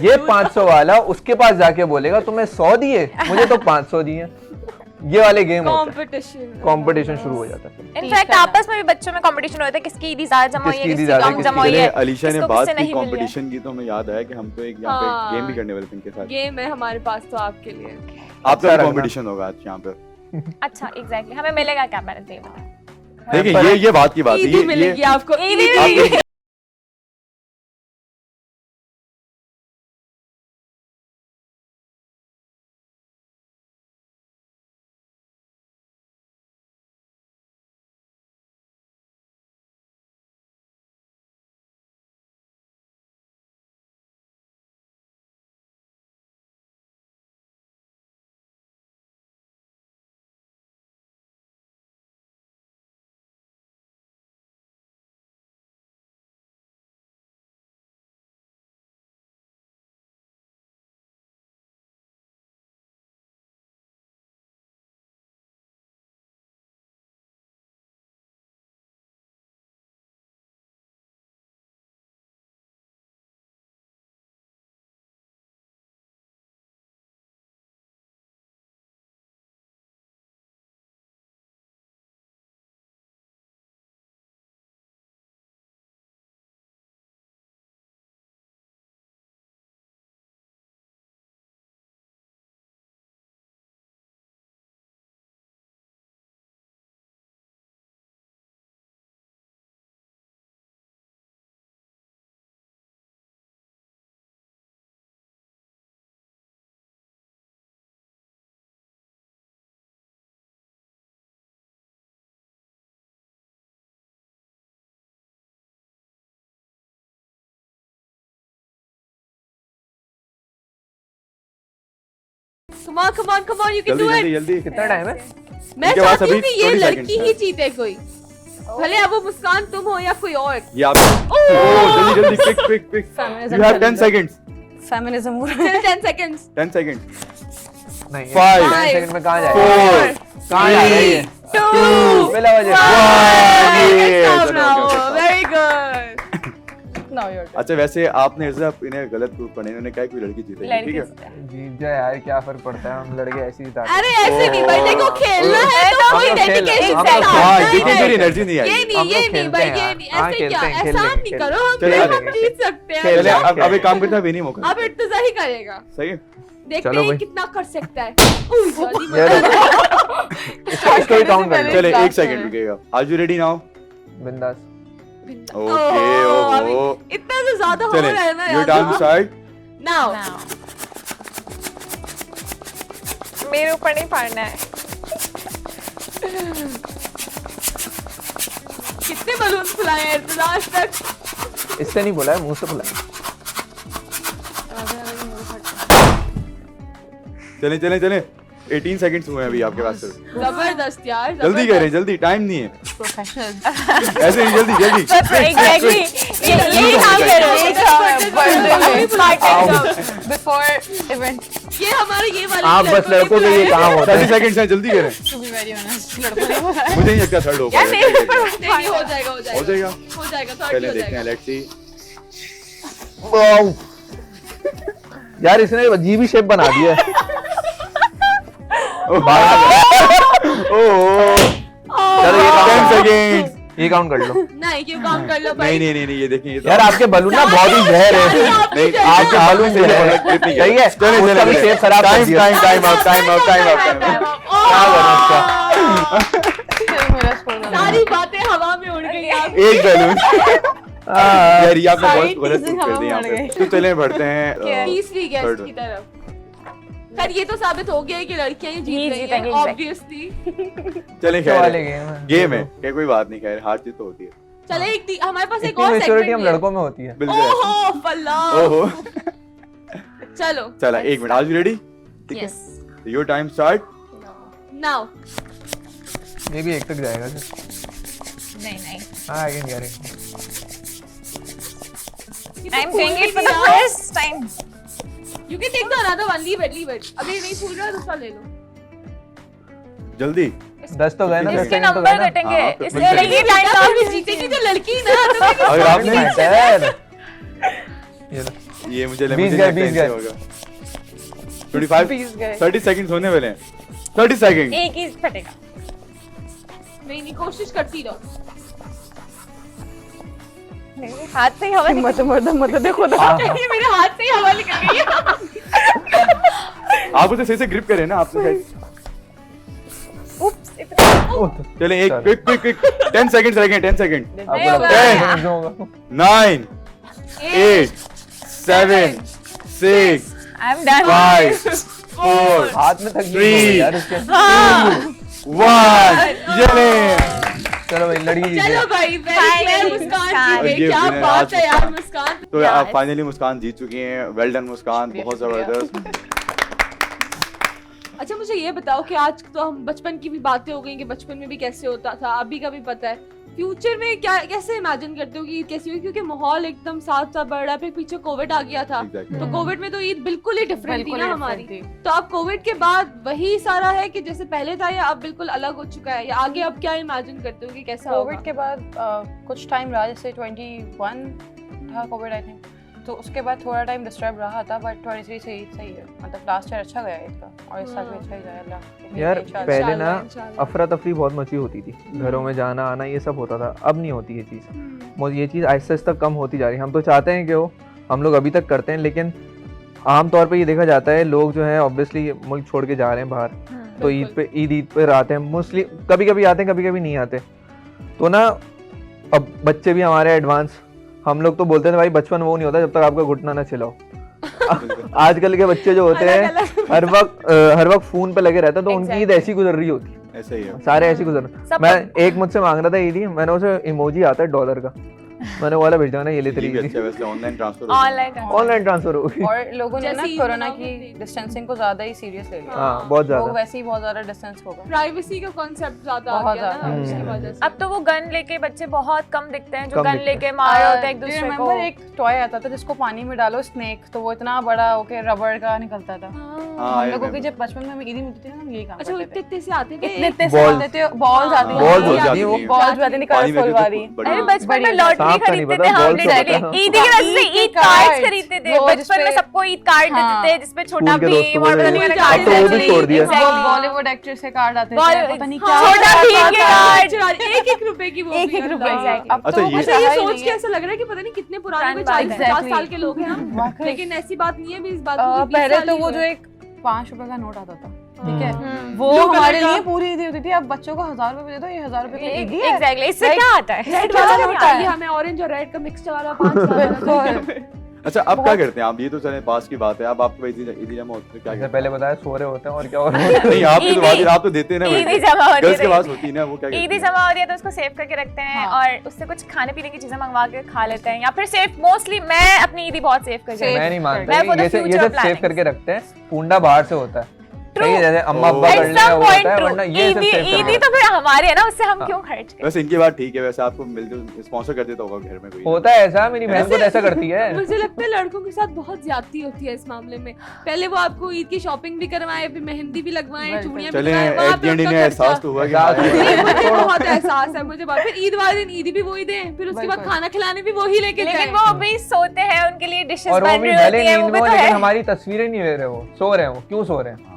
ये 500 वाला उसके पास जाके बोलेगा तुम्हें 100 दिए, मुझे तो 500 दिए। ये वाले गेम होते हैं, कंपटीशन शुरू हो जाता है। इनफैक्ट आपस में भी बच्चों में कंपटीशन होता है, किसकी ईदी ज्यादा जमा हुई है, किसकी ईदी किसकी ज्यादा है, कम किसकी जमा हुई चलिए, है, अलीशा ने किसको बात किससे की नहीं मिली है। कंपटीशन की, तो हमें याद आया कि हम तो एक यहाँ पे हाँ। गेम भी करने वाले थे इनके साथ। गेम है हमारे पास तो आपके लिए। आपका अच्छा रखना। कंपटीशन होगा आज यहाँ पे। अच्छा एग्जैक्टली, हमें मिलेगा क्या, मैंने तो ये बताया। देखिए ये बात की बात है, ईदी मिलेगी आपको, ईदी ईदी मिलेगी। आप Come on, come on, come on, you can जल्दी do जल्दी it. जल्दी। कितना टाइम है? मैं इनके पास चाहती हूँ अभी कि ये 20 लड़की seconds ही है। जीते कोई, भले अब वो मुस्कान तुम हो या कोई और। ये आप जल्दी जल्दी quick quick quick you have 10 seconds feminism हो रहा है। 10 seconds 10 seconds नहीं 5 10 सेकंड में कहाँ जाएगा 4 कहाँ जा रही है 2 बेला वजह वेरी गुड। नाउ योर अच्छा वैसे आपने इर्जा इन्हें गलत प्रूव करने इन्होंने कहा कि कोई लड़की जीतेगी ठीक है जीत जाए यार क्या फर्क पड़ता है हम लड़के ऐसे ही जिताते हैं। अरे ऐसे नहीं भाई, देखो खेलना है तो हम कोई लोग खेल- डेडिकेशन हम से लोग हाँ खेलना देखिए है। मेरी एनर्जी नहीं ये आई नहीं हम ये लोग नहीं खेलते भाई, हैं ये यार। नहीं, हाँ, ऐसे खेलते क्या हैं, खेल एहसान लेंगे, नहीं खेल करो, हम चलिए, हम जीत सकते हैं। चलिए अच्छा, अब एक काम करते हैं अभी नहीं मौका अब इर्तजा ही करेगा, सही है देखते चलो हैं भाई। कितना कर सकता है। उई, सॉरी, ये इसको ही काउंट कर ले चले 1 सेकंड रुकेगा आर यू रेडी नाउ बिंदास ओके अभी ओहो इतना तो ज्यादा हो चले रहा है ना यू टाइम स्टार्ट नाउ। मेरे ऊपर नहीं फाड़ना है। कितने बलून फुलाए हैं इर्तजा आज तक? इससे नहीं बोला है मुंह से बोला है चले चले चले 18 सेकंड्स हुए हैं अभी आपके पास सिर्फ जबरदस्त यार, जल्दी करें जल्दी टाइम नहीं है प्रोफेशनल ऐसे नहीं जल्दी जल्दी एग्जैक्टली यही काम करो, यही काम बिफोर इवेंट ये हमारे ये वाले आप बस लड़कों के ये काम होता 30 है सेकंड्स हैं जल्दी करें टू बी वेरी ऑनेस्ट लड़कों ने बोला है। मुझे नहीं लगता थर्ड हो यार मेरे पाएगा ऊपर नहीं, नहीं, हो जाएगा हो हो जाएगा जाएगा हो जाएगा, थर्ड पहले हो देखते हैं जाएगा। लेट्स सी यार इसने अजीब ही शेप बना दिया है ओह चलो ये 10 काउंट सेकंड्स ये काउंट कर लो नहीं क्यों काम कर लो भाई। नहीं नहीं नहीं ये देखिए ये तो यार आपके बलून ना बहुत ही जहर है नहीं आपके बलून जहर है सही है उसका भी शेप खराब कर टाइम दिया time time out time out time out क्या करें इसका चलो मेरा स्कोर सारी बातें हवा में उड़ गई आप। एक बैलून यार ये आपने बहुत सारी गलत चीजें कर दी हवा यहाँ में पे उड़ गई। तो चले बढ़ते हैं तीसरी third गेस्ट की तरफ। खैर ये तो साबित हो गया है कि लड़कियां ही ये जीत रही हैं जीतेंगी, ऑब्वियसली। चले क्या वाले खैर गेम है गेम है क्या कोई बात नहीं खैर हार जीत तो होती है चले हमारे पास एक इतनी और मैच्योरिटी हम सेगमेंट लड़कों में होती है बिल्कुल ओहो फल्ला ओहो चलो चला 1 मिनट आज रेडी ठीक है yes your time start now ये भी एक तक जाएगा सर नहीं नहीं हाँ I can guarantee I am doing it for the first time. You can take the another one, leave it अभी नहीं फूल रहा दूसरा ले लो। जल्दी 10 तो गए ना 10 इसके सेकंड तो नंबर गए ना कटेंगे हाँ, तो इसलिए बिल्कुल। लगी टाइम तो भी जीतेगी तो लड़की ना तुम्हें अगर आपने सर ये लो ये मुझे 20 मुझे गए, लगता है 20 इससे गए। होगा 25 30 सेकंड्स होने वाले हैं 30 सेकंड एक ही फटेगा। नहीं नहीं कोशिश करती रहो। नहीं, हाथ से ही हवा निकल मत देखो हाँ, हाँ। ये मेरे हाथ से ही हवा निकल गई है। आप उसे सही से ग्रिप करें ना आपसे उप्स इतना चले एक चलो। क्विक क्विक क्विक 10 सेकंड्स रह गए 10 सेकंड आपको नहीं लगता होगा। है जो होगा 9 8 7 6 आई एम डन 5 4 हाथ में थक गई 3 यार इसके 1 चले चलो भाई लड़की जीत चलो गई। भाई Finally, मुस्कान मुस्कान। जीत गई। ये क्या winner बात आज है यार मुस्कान। तो आप फाइनली मुस्कान जीत चुकी हैं वेल डन मुस्कान बहुत जबरदस्त अच्छा मुझे ये बताओ कि आज तो हम बचपन की भी बातें हो गई कि बचपन में भी कैसे होता था, अभी का भी पता है, फ्यूचर में क्या कैसे इमेजिन करते हो कि ईद कैसी होगी, क्योंकि माहौल एकदम साथ साथ बढ़ रहा है, फिर पीछे कोविड आ गया था Exactly. तो कोविड में तो ईद बिल्कुल ही डिफरेंट थी बिल्कुल ना ही हमारी। different थी। तो अब कोविड के बाद वही सारा है कि जैसे पहले था या अब बिल्कुल अलग हो चुका है, या आगे अब क्या इमेजिन करते हो कि कैसा होगा? कोविड के बाद कुछ टाइम रहा, जैसे 21 था कोविड आई थिंक, तो उसके बाद थोड़ा टाइम डिस्टर्ब रहा था, बट 23 से सही है, मतलब लास्ट ईयर अच्छा गया ईद का और इस साल भी अच्छा ही जाएगा अल्लाह की यार इंशाल्लाह। पहले ना इंशाल्लाह। अफरा तफरी बहुत मची होती थी, घरों में जाना आना ये सब होता था, अब नहीं होती ये चीज़। ये चीज़ आहिस्ता आहिस्ता कम होती जा रही है। हम तो चाहते हैं कि वो हम लोग अभी तक करते हैं, लेकिन आमतौर पे ये देखा जाता है लोग जो है ऑब्वियसली मुल्क छोड़ के जा रहे हैं बाहर, तो ईद पर आते हैं, मोस्टली कभी कभी आते हैं कभी कभी नहीं आते। तो ना अब बच्चे भी हमारे एडवांस, हम लोग तो बोलते थे भाई बचपन वो नहीं होता जब तक आपका घुटना ना चिल्लाओ। आजकल के बच्चे जो होते हैं हर वक्त फोन पे लगे रहते हैं, तो उनकी ईद ऐसी गुजर रही होती है, ऐसा ही है सारे ऐसी गुजर। मैं एक मुझसे मांग रहा था ईदी, मैंने उसे इमोजी आता है डॉलर का, मैंने वो वाला भेज दिया ना, ये ले ये भी तेरी अच्छा है वैसे, ऑनलाइन ट्रांसफर ऑनलाइन ट्रांसफर हो गई। और लोगों ने ना जैसे ईद कोरोना मनाओगे की नहीं। डिस्टेंसिंग को ज्यादा ही सीरियस ले लिया। हाँ बहुत लोग ज्यादा। वैसे ही बहुत ज्यादा डिस्टेंस होगा। प्राइवेसी का कॉन्सेप्ट ज्यादा आ बहुत गया ना ज्यादा। उसकी वजह से। अब तो वो गन लेके बच्चे बहुत कम दिखते हैं जो कम गन दिखते हैं। लेके मार रहे होते हैं एक दूसरे को। रिमेंबर एक टॉय आता था जिसको पानी में डालो स्नेक, तो वो इतना बड़ा होके रबड़ का निकलता था। हाँ, हम I लोगों की remember। जब बचपन में हमें ईदी मिलती थी ना, हम यही काम अच्छा वो करते थे। इतने से आते थे इतने इतने से Balls। आते थे, बॉल्स आती थी। Balls हो हाँ, जाती है वो। बॉल्स भी आती थी पानी में कलरफुल तो वाली। बड़ी अरे बचपन में बड़ी लॉटरी सांप का नहीं खरीदते पता, थे हम बॉल से लिटरली पता। ईद की वजह से ईद के ईद कार्ड्स cards, खरीदते थे वो बचपन जिसपे- में सबको ईद कार्ड हाँ। देते थे जिसपे छोटा स्कूल के दोस्तों भीम को और पता नहीं दे क्या अब तो वो भी छोड़ दिया। Exactly। बॉलीवुड एक्ट्रेस के कार्ड आते थे, Bollywood- पता नहीं हाँ, क्या छोटा क्या भीम के कार्ड। कार्ड। एक रुपए की वो एक भी, एक रुपए अल्लाह। exactly। अब अच्छा, तो ये- कुछ अच्छा ये रहा ही सोच नहीं के है। ऐसा लग रहा है कि पता नहीं कितने पुराने पुरानी कोई 40-50 Exactly। साल के लोग हैं हम, वाकई। लेकिन ऐसी बात नहीं है भी इस बात को कि 20 पहले साल तो ही वो हुए। जो एक 5 रुपए का नोट आता था, ठीक है, वो Blue हमारे color का। लिए पूरी ईदी होती थी। अब बच्चों को 1000 रुपए दे दो, ये 1000 रुपए की ईदी है। एग्जैक्टली इससे Like, क्या आता है रेड क्या वाला होता है? ये हमें ऑरेंज और रेड का मिक्सचर वाला 5 साल अच्छा अब क्या करते हैं आप? ये तो चले पास की बात है, अब आपको ईदी जमा होती है क्या जैसे करते पहले बताया सो रहे होते हैं और क्या हो रहा है। नहीं आपकी तो ईदी- बात आप तो देते हैं ना ईदी जमा होती गर्ल्स के है पास होती है ना, वो क्या करते ईदी हैं? जमा होती है तो उसको सेव करके रखते हैं हाँ। और उससे कुछ खाने पीने की चीजें मंगवा के खा लेते हैं या फिर सेव मोस्टली मैं अपनी ईदी बहुत सेव करके Save मैं नहीं मानता मैं कि for the ये future सब सेव planning। करके रखते हैं, पूंडा बाहर से होता है। True। सही है, जैसे अम्मा अब्बा At कर एट लेंगे सम वो पॉइंट होता है, ट्रू वरना ये सब ईदी सेव ईदी करके तो फिर हमारे है ना उससे हम हाँ। क्यों खर्च करें वैसे इनकी बात ठीक है, वैसे आपको मिलते स्पॉन्सर कर देता होगा घर में कोई होता है ऐसा। मेरी बहन खुद ऐसा करती है। मुझे लगता है लड़कों के साथ बहुत ज्यादती होती है इस मामले में। पहले वो आपको ईद की शॉपिंग भी करवाए, फिर मेहंदी भी लगवाए, बिल्कुल। चूड़ियां भी चले लगाए, वहाँ एट पे द एंड उनका इन्हें खर्चा। एहसास तो हुआ कि एहसास हाँ, हुआ। नहीं, मुझे बहुत एहसास है मुझे बहुत। फिर ईद वाले दिन ईदी भी वही दें, फिर उसके बाद बिल्कुल। खाना खिलाने भी वही लेके लेकिन जाएं। वो भी सोते हैं उनके लिए डिशेस और वो बन भी रही भले होती है वो नींद भी में तो हो, लेकिन है हमारी तस्वीरें नहीं ले रहे हो, सो रहे हो, क्यों सो रहे हैं?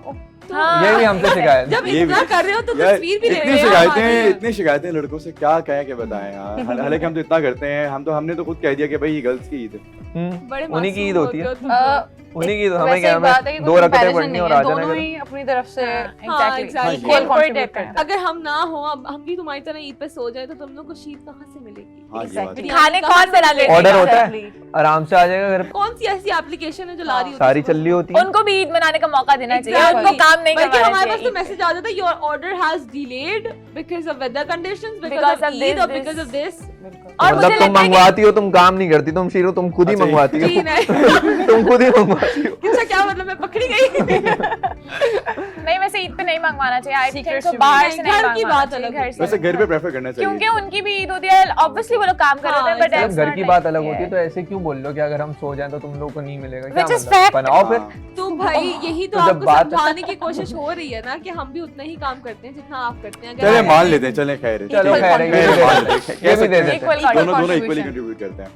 हाँ। ये भी हमसे शिकायत। जब ये इतना भी- कर रहे हो तो यार, तस्वीर भी ले इतनी रहे हो शिकायतें हमारी। इतनी शिकायतें लड़कों से क्या कह के बताएं यार। हालांकि हम तो इतना करते हैं, हमने तो खुद कह दिया कि भाई ये गर्ल्स की ईद है। बड़े उन्हीं की मासूम ईद होती है। होते हो तुम। उन्हीं की तो हमें वैसे क्या एक बात है हमें कि 2 कोई रकअतें comparison पढ़नी नहीं और है, आ जाना दोनों घर। ही अपनी तरफ से हाँ, exactly exactly। equal Equal contribute contribute करते हैं। अगर हम ना हो, अब हम भी तुम्हारी तरह ईद पे सो जाए तो तुम लोग को शीत कहाँ से मिलेगी? हाँ, ये बात है। खाने कौन बना लेगा ऑर्डर होता है, आराम से आ जाएगा घर पे। कौन सी ऐसी एप्लीकेशन है जो ला रही होती सारी है चल रही होती है। उनको भी ईद मनाने का मौका देना चाहिए Exactly। उनको काम नहीं बल्कि करवाना हमारे पास तो चाहिए मैसेज आ जाता है your order has delayed because of weather conditions, Because because of of Eid this, और this। Because of this. और मुझे मतलब तुम लगता है कि मंगवाती हो, तुम काम नहीं करती, तुम शीरो तुम खुद ही अच्छा, मंगवाती जी हो। नहीं। तुम खुद ही मंगवाती हो। अच्छा क्या मतलब मैं पकड़ी गई? नहीं वैसे ईद पे नहीं मंगवाना चाहिए आई थिंक Secret तो से बाहर भी से नहीं, नहीं घर की मंगवाना बात चाहिए, अलग घर होती से वैसे घर पे प्रेफर करना चाहिए क्योंकि उनकी भी ईद होती है ऑब्वियसली वो लोग काम कर रहे होते हैं बट मतलब घर की बात अलग होती है, तो ऐसे क्यों बोल लो कि अगर हम सो जाएं तो तुम लोगों को नहीं मिलेगा? क्या Which is मतलब? fact। बनाओ फिर। हाँ। तो भाई यही तो तो जब आपको बात- समझाने की कोशिश हो रही है ना कि हम भी उतना ही काम करते हैं जितना आप करते हैं। चले आप- मान लेते हैं, चले खैर है। चलो ठीक है, खैर है, ये खैर भी है, मान दे लेते हैं, देते हैं। ये भी दे कह सकते हैं। देते हैं। Equal दोनों इक्वली contribution। कंट्रीब्यूट करते हैं।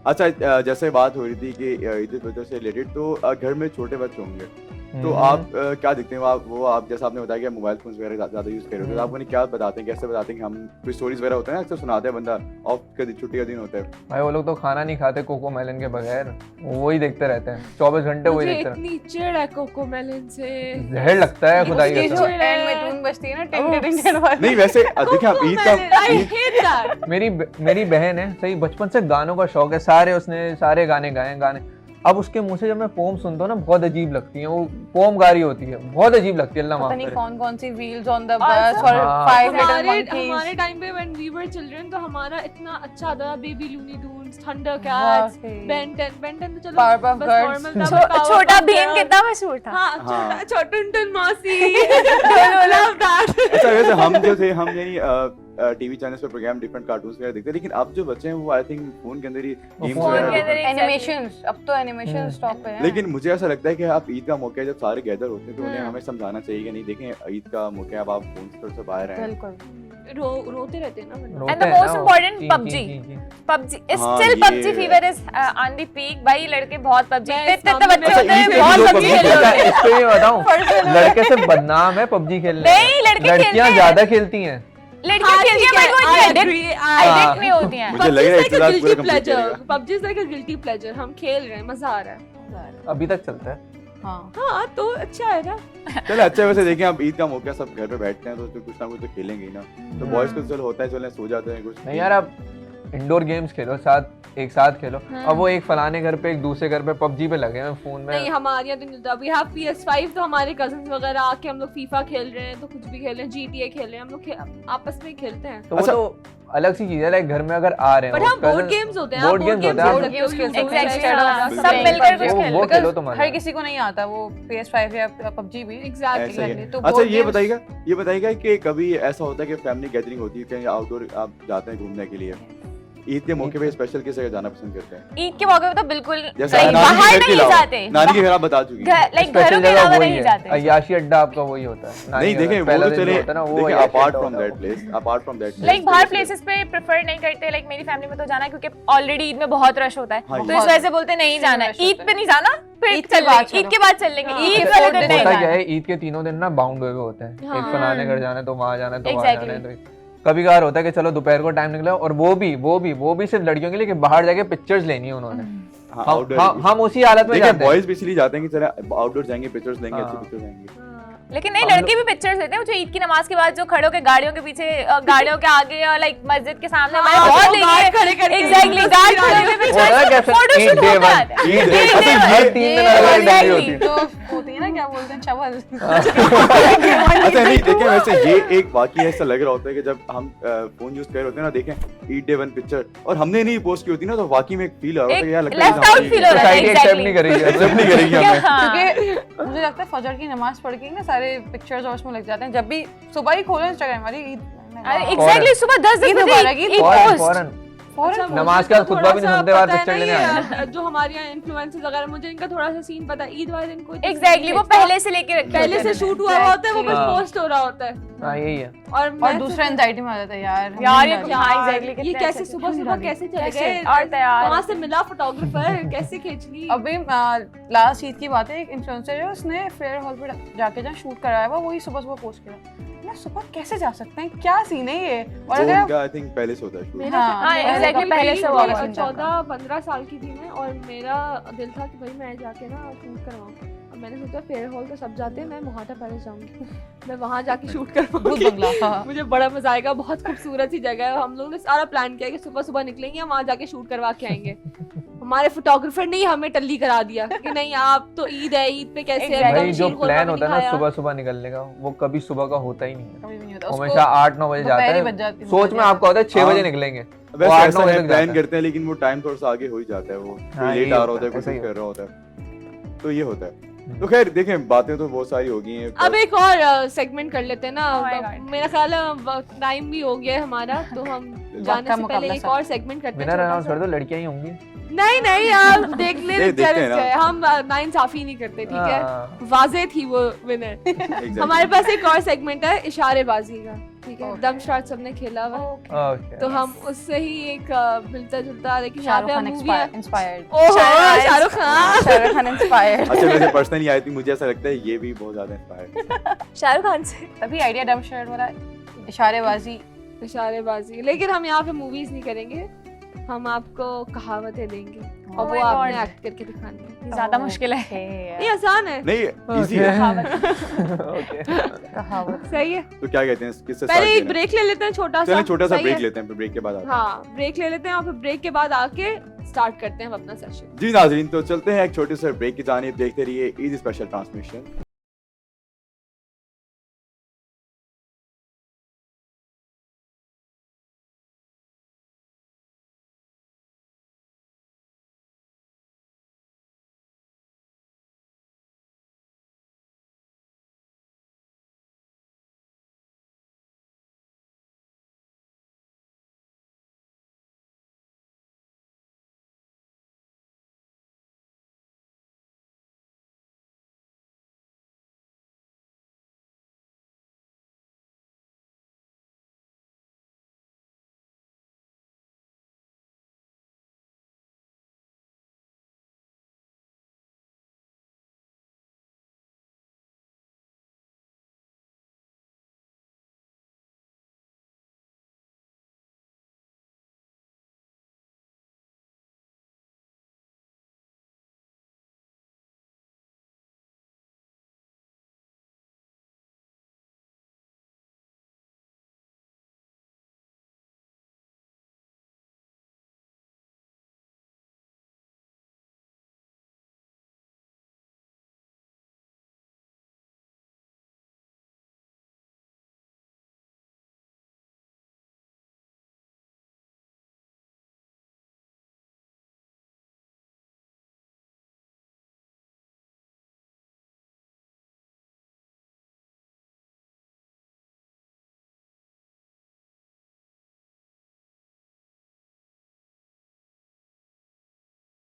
अच्छा जैसे बात हो रही थी कि ईद उल फितर से रिलेटेड, तो घर में छोटे बच्चे होंगे तो आप क्या दिखते हैं वो आप जैसा आपने बताया कि मोबाइल फोन वगैरह ज़्यादा यूज़ कर रहे हो, तो आप उन्हें क्या बताते हैं, कैसे बताते हैं कि हम कोई स्टोरीज वगैरह होता है ना, अक्सर सुनाते हैं बंदा ऑफ का छुट्टी का दिन होता है। भाई वो लोग तो खाना नहीं खाते कोको मेलन के बगैर, वही देखते रहते हैं 24 घंटे वही मुझे देखते रहते इतनी चिढ़ है कोको मेलन से। हैं। जहर लगता है खुदाई उसकी का जो तो। एंड में टून बजती है ना, टिन टिन टिन वाली। नहीं वैसे देखिए आप ईद का I ईद- hate that। मेरी बहन है, सही बचपन से गानों का शौक है, उसने सारे गाने गाए गाने। अब उसके मुंह से जब मैं पोम सुनता हूँ ना बहुत अजीब लगती है, वो पोम गा रही होती है, बहुत अजीब लगती है, अल्लाह पता माफ नहीं करे। कौन कौन सी wheels on the Also- bus और हाँ। 5 लिटिल हमारे मंकीज। टाइम पे व्हेन वी वर चिल्ड्रन तो हमारा इतना अच्छा आता था, baby looney tunes, thunder cats, Ben 10 तो चलो Powerpuff बस Girls। normal था, but छोटा Powerpuff भीम Girls। कितना मशहूर था हाँ हाँ। छोटा टुन मौसी love that। अच्छा वैसे हम जो थे हम यानी टीवी चैनल्स पे प्रोग्राम डिफरेंट कार्टून्स वगैरह देखते हैं, लेकिन अब जो बच्चे हैं वो आई थिंक फोन के अंदर ही गेम्स फोन के वगैरह अंदर देखते हैं। एनिमेशंस, अब तो एनिमेशन स्टॉक पे है। लेकिन मुझे ऐसा लगता है कि आप ईद का मौका है जब सारे गैदर होते हैं तो उन्हें हम्म। हमें समझाना चाहिए कि नहीं देखें ईद का मौका है, अब आप फोन से थोड़ा सा बाहर आए। बिल्कुल। रोते रहते हैं ना वरना। रोते And the हैं ना most वो। important, जी, PUBG। जी, जी, जी। पबजी हाँ, स्टिल ये- PUBG fever is on the peak भाई लड़के बहुत पबजी मैं इतने इस इतने मामले बच्चे में- होते हैं अच्छा, बहुत ईद पे पबजी लोग खेल PUBG रहे होते हैं इस पे ये बताऊं, लड़के से बदनाम है पबजी खेलने में। नहीं, लड़के खेलते लड़कियां हैं। ज्यादा खेलती हैं। लड़कियां हाँ, खेलती हैं ठीक है, बट वो I addict agree, I- addict नहीं होती हैं मुझे लग रहा है PUBG is like a इतना पूरा guilty कंप्लीट pleasure। करेगा। PUBG is like a guilty pleasure। हम खेल रहे हैं, मजा आ रहा है। अभी तक चलता है। हाँ। हाँ तो अच्छा है ना। चलो अच्छा वैसे देखें आप ईद का मौका सब घर पे बैठते हैं तो कुछ ना कुछ तो खेलेंगे ही ना, तो बॉयज को चलो होता है चलो सो जाते हैं कुछ नहीं यार, आप इंडोर गेम्स खेलो, एक साथ खेलो। अब वो एक फलाने घर पे एक दूसरे घर पे पबजी पे लगे हैं फोन में। नहीं हमारे यहाँ तो नहीं होता। वी हैव PS5 तो हमारे कजिन्स वगैरह आके हम लोग फीफा खेल रहे हैं तो कुछ भी खेल रहे हैं, GTA खेल रहे हैं, हम लोग आपस में ही खेलते हैं। तो वो अच्छा। तो अलग सी चीज है, लाइक घर में अगर आ रहे हैं बट वो हम बोर्ड cousins- गेम्स होते हैं, board games होते हैं, board games खेलते हैं, Exactly, हाँ, हाँ, सब सब मिलकर कुछ खेल वो खेलो तो मजा हर है। किसी को नहीं आता वो PS5 या PUBG भी ऐसा ही एग्जैक्टली है। तो अच्छा board ये games- बताइएगा कि कभी ऐसा होता है कि फैमिली गैदरिंग होती है, कहीं आउटडोर आप जाते हैं घूमने के लिए, ईद के मौके पे स्पेशल किस जगह जाना पसंद करते हैं? ईद के मौके पे तो बिल्कुल जैसे like, नानी के बाहर घर के नहीं अलावा, जाते, नानी के घर आप बता चुकी हैं। लाइक Special घरों के जगह अलावा वही नहीं है। जाते। अय्याशी अड्डा आपका वही होता है। नानी नहीं का देखें, वो पहला तो दिन जो चले, होता है ना, वो देखें अय्याशी अपार्ट अड्डा फ्रॉम होता है। That place, apart from that like बाहर प्लेसेस पे प्रेफर नहीं करते, लाइक मेरी फैमिली में तो जाना क्योंकि ऑलरेडी ईद में बहुत रश होता है, हाँ, तो ये- इस वजह से बोलते नहीं जाना है, rush ईद होता पे नहीं जाना, फिर ईद के बाद ईद के बाद चल लेंगे, हाँ, ईद okay, वाले fourth दिन day नहीं होता क्या जाना। है, ईद के तीनों दिन ना बाउंड हुए होते हैं, हाँ। एक फलाने घर जाना है तो वहां जाना है तो वहां Exactly. जाना है तो कभी कभार होता है कि चलो दोपहर को टाइम निकला, और वो भी सिर्फ लड़कियों के लिए कि बाहर जाके पिक्चर्स लेनी है उन्होंने। हाँ, हम outdoor हम उसी हालत में देखिए जाते हैं। बॉयज भी इसलिए जाते हैं कि चलो आउटडोर जाएंगे, पिक्चर्स लेंगे, अच्छी हाँ। पिक्चर्स लेंगे। लेकिन नहीं, लड़के भी पिक्चर्स लेते हैं, जो ईद की नमाज के बाद जो खड़े होकर गाड़ियों के पीछे, गाड़ियों के आगे और लाइक मस्जिद के सामने हाँ, मैंने बहुत वो देखे guard हैं। खड़े करके Exactly, guard खड़े हुए होता है pictures, कैसे? photo ईद shoot day होता one, है। ईद day अच्छा one। हर 3 दिन अलग अलग Exactly. होती है। तो होती है ना, क्या बोलते हैं, चवल अच्छा नहीं देखें, वैसे ये एक वाकई ऐसा लग रहा होता है कि जब हम फोन यूज कर रहे होते हैं ना, देखें ईद डे 1 पिक्चर और हमने नहीं पोस्ट की होती ना, तो वाकई में एक फील आ रहा होता है कि यार एक लगता है left out feel हो रहा है, सोसाइटी एक्सेप्ट exactly. नहीं करेगी एक्सेप्ट नहीं करेगी हमें। हाँ। क्योंकि मुझे लगता है फजर की नमाज पढ़ के ही ना सारे पिक्चर्स और उसमें लग जाते हैं, जब भी सुबह ही खोलो इंस्टाग्राम हमारी ईद अरे exactly, सुबह 10 ईद बजे मुबारक, ईद एक फौरन post। फौरन फौरन नमाज का खुतबा भी नहीं सुनते, बाद पिक्चर लेने आए हैं। जो हमारे यहाँ इन्फ्लुएंसर्स वगैरह, मुझे इनका थोड़ा सा सीन पता है, ईद वाले दिन कोई Exactly, वो पहले से लेके रखे पहले होते से हैं। शूट हुआ होता है, वो बस हाँ। पोस्ट हो रहा होता है। हाँ यही है। और और मैं दूसरा एंजाइटी में आ जाता है यार यार ये हमने तो हाँ, exactly, ये कितने कैसे अच्छे सुबह सुबह कैसे चले कैसे? गए, और तैयार। कहाँ से मिला फोटोग्राफर, कैसे खींच ली। अभी लास्ट ईद की बात है, एक इन्फ्लुएंसर है, उसने फेयर हॉल पे जाके जहाँ शूट कराया हुआ, वही सुबह सुबह पोस्ट किया। ना सुबह कैसे जा सकते हैं, क्या सीन है ये? और वो अगर उनका आई थिंक पहले से होता है shoot। हाँ, exactly, पहले से हुआ हुआ है। 14-15 साल की थी मैं, और मेरा दिल था कि भाई मैं जाके ना शूट करवाऊँ। और मैंने सोचा फेयर हॉल तो सब जाते हैं, मैं मोहाटा पैलेस जाऊंगी, मैं वहाँ जाके शूट भूत करवाऊंगी। बंगला, हाँ। मुझे बड़ा मजा आएगा, बहुत खूबसूरत सी जगह है। हम लोगों ने सारा प्लान किया कि सुबह सुबह निकलेंगे, हम वहाँ जाके शूट करवा के आएंगे। हमारे फोटोग्राफर ने ही हमें टल्ली करा दिया कि नहीं, आप तो ईद है, ईद पे कैसे Exactly. है, भाई जो मशीन खोलना प्लान भी होता है ना दिखाया। सुबह सुबह निकलने का, वो कभी सुबह का होता ही नहीं है। कभी भी नहीं होता उसको, हमेशा 8-9 बजे जाते दोपहर ही बज हैं। जाती है, सोच में आपका होता है 6 बजे हाँ। निकलेंगे, वो वैसे 8-9 ऐसा बजे है, तक प्लान जाते हैं। करते हैं लेकिन वो टाइम थोड़ा सा आगे हो ही जाता है, वो हाँ, कोई लेट यही आ रहा होता होता है, है, कोई ऐसा ही कुछ कर रहा होता है, तो ये होता है। तो खैर देखें, बातें तो बहुत सारी हो गई हैं। अब एक और सेगमेंट कर लेते हैं ना। Oh my God. मेरा ख्याल है टाइम भी हो गया है हमारा, तो हम जाने का से पहले मुकाबला एक सब। और सेगमेंट करते हैं विनर छोटा अनाउंस सा। कर दो, लड़कियां ही होंगी। नहीं आप देख ले, देखते हैं जज ना। है, हम नाइंसाफी नहीं करते, ठीक है। हाँ। वाजे थी वो विनर। Exactly. हमारे पास एक और सेगमेंट है इशारेबाजी का, ठीक है। Okay. दम शॉट सबने खेला हुआ है, ओके तो हम उससे ही एक मिलता जुलता, लेकिन यहाँ शाहरुख पे खान हम मूवी इंस्पायर्ड, ओहो शाहरुख खान। शाहरुख खान इंस्पायर्ड, अच्छा वैसे पर्सनली आई थी, मुझे ऐसा लगता है ये भी बहुत ज्यादा इंस्पायर्ड। शाहरुख खान से। तभी आइडिया डम शर्ट वाला इशारेबाजी। इशारेबाजी, लेकिन हम यहाँ पे मूवीज नहीं करेंगे, हम आपको कहावतें देंगे और Oh वो my आपने God. एक्ट करके दिखानी है। ये ज्यादा मुश्किल है। ये आसान है, नहीं इजी है। ओके कहावत। सही है। तो क्या कहते हैं, किससे पहले start एक करें? ब्रेक ले लेते हैं छोटा सा। चलें छोटा सा सही ब्रेक है? लेते हैं, फिर ब्रेक के बाद आते हैं। हाँ ब्रेक ले लेते हैं और फिर ब्रेक के बाद आके स्टार्ट करते हैं हम अपना सेशन। जी नाजरीन, तो चलते हैं एक छोटे से ब्रेक की जानिब, देखते रहिए ईद स्पेशल ट्रांसमिशन।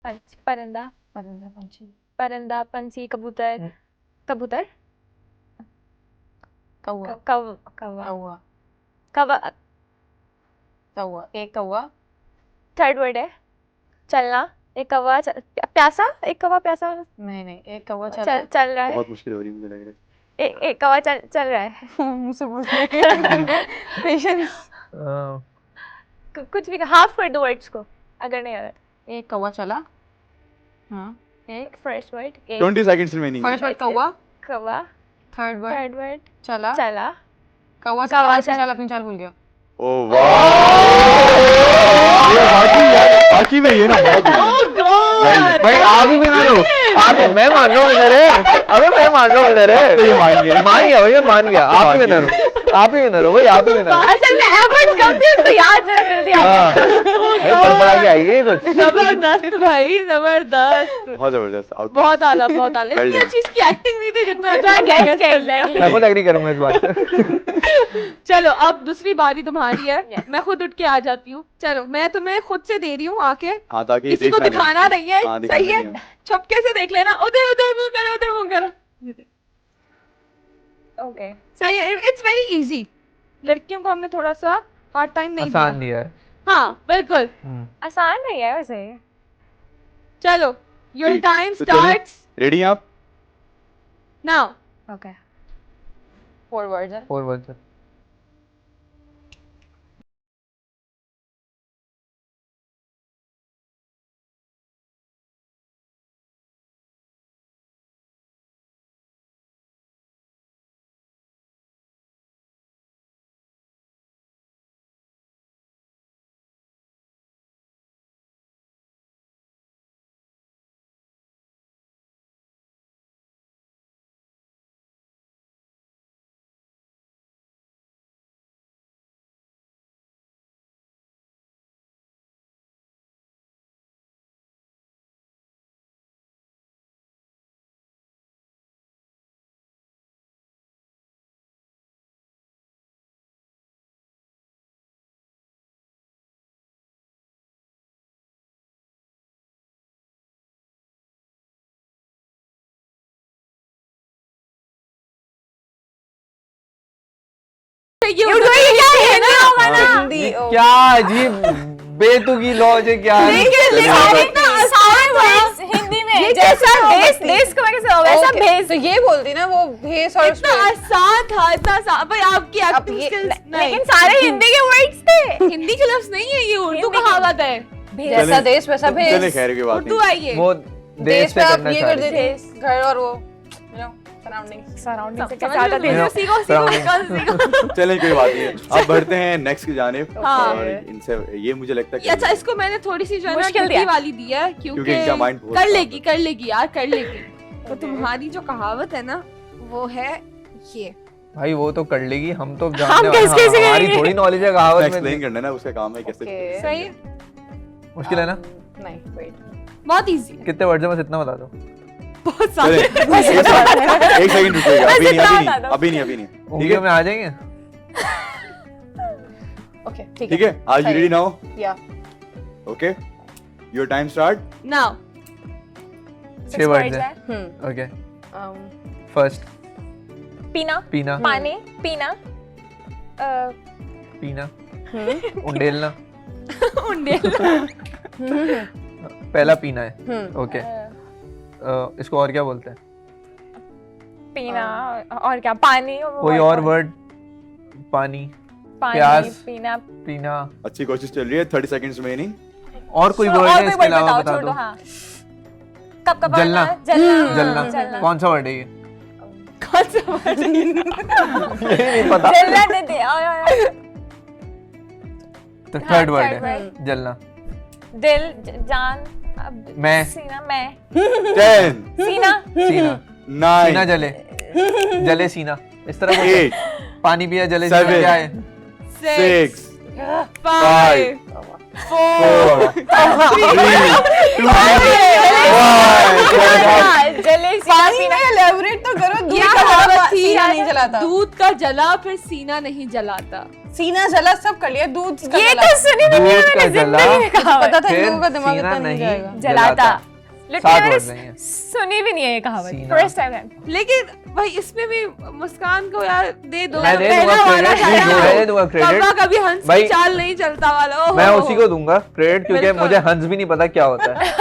पंछी, परिंदा, परिंदा, पंछी, परिंदा, पंछी, कबूतर, कबूतर, कौवा, कौवा, कौवा, कौवा, कौवा, एक कौवा, थर्ड वर्ड है, चलना, एक कौवा प्यासा, एक कौवा प्यासा नहीं एक कौवा चल रहा है, बहुत मुश्किल हो रही है मुझे लग रहा है। एक कौवा चल रहा है। मुझसे पूछने पेशेंस। कुछ भी हाफ कर दो वर्ड्स को अगर नहीं आ रहा। एक कौवा चला, हाँ, एक first word, 20 seconds remaining. First word कौवा, कौवा, थर्ड वर्ड थर्ड वर्ड चला, चला, कौवा कौवा चाल अपनी चाल भूल गया। ओह वाह, ये बाकी में ये ना भाई आप ही बना लो, आप मैं मान रहा हूँ इधर है, अबे मैं मान रहा हूँ इधर है, तो ये मान गया भैया मान गया, आप ही विनर हो, आप ही विनर हो भाई, आप ही विनर हो। असल में एफर्ट्स कम थे तो याद कर दिया। हाँ पढ़ा के आई है कुछ। जबरदस्त भाई, जबरदस्त, बहुत जबरदस्त आउट। बहुत आला, बहुत आला। Well इतनी done. अच्छी इसकी एक्टिंग नहीं थी जितना अच्छा Guess कर लिया। मैं खुद एग्री करूंगा इस बात से। चलो अब दूसरी बारी तुम्हारी है, मैं खुद उठ के आ जाती हूँ। चलो मैं तुम्हें खुद से दे रही हूँ आके, हाँ ताकि किसी को देखना दिखाना नहीं है, हाँ, दिखाना सही है, नहीं है। छपके से देख लेना, उधर उधर मुंह करो, उधर मुंह करो, ओके, सही है। इट्स वेरी इजी, लड़कियों को हमने थोड़ा सा हार्ड टाइम नहीं आसान दिया। दिया है। हाँ बिल्कुल। आसान नहीं है वैसे। चलो योर ठीक, टाइम तो चलें। स्टार्ट्स रेडी हैं आप? नाउ। ओके, 4 वर्ड्स है। 4 वर्ड्स। हिंदी, ओ, क्या अजीब बेतुकी लॉजिक क्या है। हिंदी में जैसा देश को मैं कैसे वैसा ओके, भेज। तो ये बोलती ना वो भेस और इतना आसान था, इतना आसान। भाई आपकी एक्टिंग ये- स्किल्स लेकिन सारे हिंदी के वर्ड्स थे। हिंदी के लफ्ज नहीं है, ये उर्दू हिंदी के- कहावत है। जैसा चलें। देश वैसा चले भेस। खैर की बात उर्दू नहीं। आइए। वो देश देश पे से आप करना ये चाह कर रही देते थी। घर और वो सराउंडिंग। सराउंडिंग से समझ कैसे आता लो, देश। सीखो सीखो सीखो। चलें कोई बात नहीं है। अब बढ़ते हैं नेक्स्ट की जानिब। हाँ। और इनसे ये मुझे लगता है ये अच्छा, इसको मैंने थोड़ी सी जो है ना मुश्किल tricky दिया। वाली दी है, क्योंकि इनका mind क्योंकि बहुत कर शार्प लेगी, है। कर लेगी यार, कर लेगी। तो तुम्हारी जो कहावत है ना वो है ये। भाई वो तो कर लेगी, हम तो जानने वाले कैसे हैं, हमारी करेंगे? थोड़ी नॉलेज है कहावत एक्सप्लेन में। करना है ना, उसका काम है कैसे। Okay. सही है, मुश्किल है ना। नहीं, वेट। बहुत इजी है, कितने वर्ड्स में बस इतना बता दो। बहुत चलें, सारे। एक सेकंड रुकिएगा, बस अभी नहीं इतना अभी बता नहीं दो। अभी नहीं अभी नहीं। ठीक उंगलियों है में आ जाएंगे। ओके, ठीक ठीक है, आज सही। Ready now? या okay, your time start. Now 6 words है। हम्म ओके, फर्स्ट पीना, पीना, पानी, पीना, पीना, उंडेलना। उंडेल। पहला पीना है। ओके, इसको और क्या बोलते हैं? पीना और क्या, पानी। कोई और वर्ड? पानी, पानी, प्यास। पीना। पीना, अच्छी कोशिश चल रही है। 30 सेकंड्स रिमेनिंग। और कोई वर्ड है इसके अलावा बता छोड़ दो। दो। हाँ, कब कब जलना। जलना, जलना कौन सा वर्ड है ये? कौन सा word है? यही नहीं पता। जलना दे दे। तो थर्ड वर्ड third है word। जलना। दिल, जान, मैं। सीना, मैं, 10 सीना, सीना, 9 सीना जले, जले सीना, इस तरह बोलते हैं। 8 पानी पिया जले सीना, 7 क्या है? 6 5 4 जले सीना, पानी पीना। में एलैबोरेट तो करो। ये कहावत थी सीना नहीं जलाता। दूध का जला फिर सीना नहीं जलाता। सीना जला सब कर लिया, दूध का ये जला। तो सुनी भी नहीं है दूध मैंने का जला, जिंदगी में कहावत। पता था इन फिर लोगों का दिमाग सीना इतना नहीं नहीं जाएगा। जलाता। लिटरली सात मैंने वर्ड नहीं है। सुनी भी नहीं है ये कहावत, सीना। फर्स्ट टाइम है। लेकिन भाई इसमें भी मुस्कान को यार दे दो। मैं दे पहला दूंगा वाला क्रेडिट, गाया। मैं दूंगा क्रेडिट। पापा कभी हंस भाई, की चाल नहीं चलता वाला। ओहो। मैं उसी को दूंगा क्रेडिट, क्योंकि बिल्कुल। मुझे हंस भी नहीं पता क्या होता है।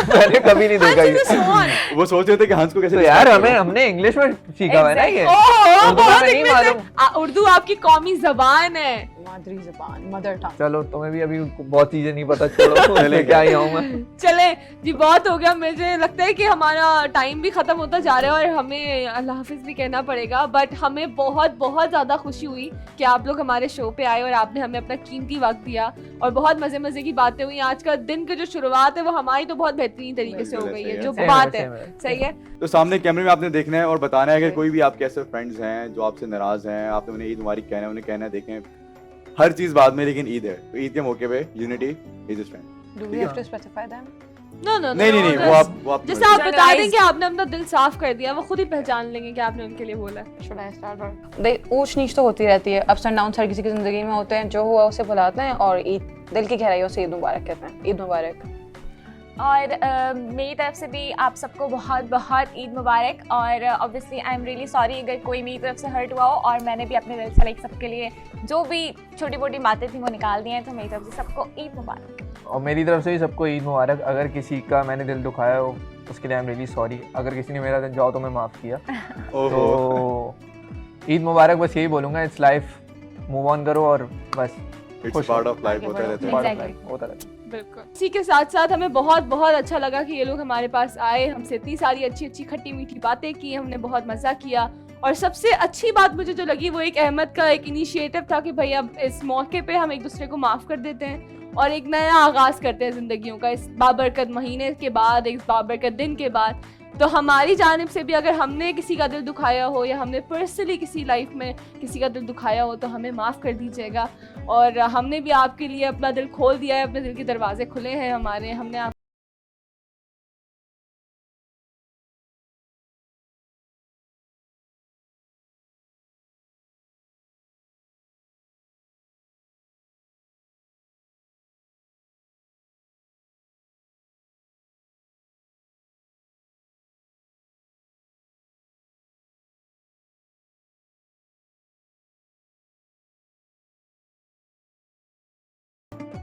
मैंने कभी नहीं देखा हंस ये। is a swan। वो सोच रहे थे कि हंस को कैसे तो यार describe करें। हमने इंग्लिश में सीखा हुआ है ना ये। ओहो, उर्दू में बहुत नहीं English है। मालूम। उर्दू आपकी कौमी जबान है। मादरी ज़बान, मदर टंग। चलो तुम्हें भी अभी बहुत चीजें नहीं पता, छोड़ो चले क्या ही आऊंगा। चले जी, बहुत हो गया। मुझे लगता है कि हमारा टाइम भी खत्म होता जा रहा है और हमें अल्लाह हाफिज भी कहना पड़ेगा। बट हमें बहुत बहुत ज़्यादा खुशी हुई कि आप लोग हमारे शो पे आए और आपने हमें अपना कीमती वक्त दिया और बहुत मज़े मज़े की बातें हुई। आज का दिन की जो शुरुआत है वो हमारी तो बहुत बेहतरीन तरीके से हो गई है, जो Same बात है, है। same है। सही है। तो सामने कैमरे में आपने देखना है और बताना है कि कोई भी आपके ऐसे फ्रेंड्स हैं जो आपसे नाराज हैं, आपने उन्हें ईद मुबारक कहना है, उन्हें कहना है देखें हर चीज़ बाद में, लेकिन ईद है तो ईद के मौके पे unity is a strength. Do we have to specify them? No no नहीं नहीं नहीं, वो आप जैसे आप बता दें Generalized। कि आपने अपना दिल साफ कर दिया, वो खुद ही पहचान लेंगे कि आपने उनके लिए बोला है। Should I start or- ऊंच नीच तो होती रहती है, अप्स एंड डाउन हर किसी की जिंदगी में होते हैं। जो हुआ उसे भुलाते हैं और ईद दिल की गहराइयों से ईद मुबारक कहते हैं। ईद मुबारक। और मेरी तरफ से भी आप सबको बहुत बहुत ईद मुबारक। और obviously I am really sorry अगर कोई मेरी तरफ से हर्ट हुआ हो, और मैंने भी अपने दिल से लाइक सबके लिए जो भी छोटी मोटी बातें थी वो निकाल दी हैं। तो मेरी तरफ से सबको ईद मुबारक। और मेरी तरफ से भी सबको ईद मुबारक। अगर किसी का मैंने दिल दुखाया हो उसके लिए आई एम रियली सॉरी। अगर किसी ने मेरा दिल जाओ तो मैं माफ़ किया। ओहो तो ईद मुबारक, बस यही बोलूँगा। इट्स लाइफ, मूव ऑन करो और बस इट्स खुश पार्ट हो। ऑफ लाइफ, होता रहता है। Part of Exactly. life, होता रहता है। बिल्कुल। इसी के साथ साथ हमें बहुत बहुत अच्छा लगा कि ये लोग हमारे पास आए, हमसे इतनी सारी अच्छी अच्छी खट्टी मीठी बातें की, हमने बहुत मज़ा किया। और सबसे अच्छी बात मुझे जो लगी वो एक अहमद का एक इनिशिएटिव था कि भाई अब इस मौके पे हम एक दूसरे को माफ़ कर देते हैं और एक नया आगाज़ करते हैं ज़िंदगियों का, इस बाबरकत महीने के बाद, एक बाबरकत दिन के बाद। तो हमारी जानिब से भी अगर हमने किसी का दिल दुखाया हो या हमने पर्सनली किसी लाइफ में किसी का दिल दुखाया हो तो हमें माफ़ कर दीजिएगा। और हमने भी आपके लिए अपना दिल खोल दिया है, अपने दिल के दरवाजे खुले हैं हमारे। हमने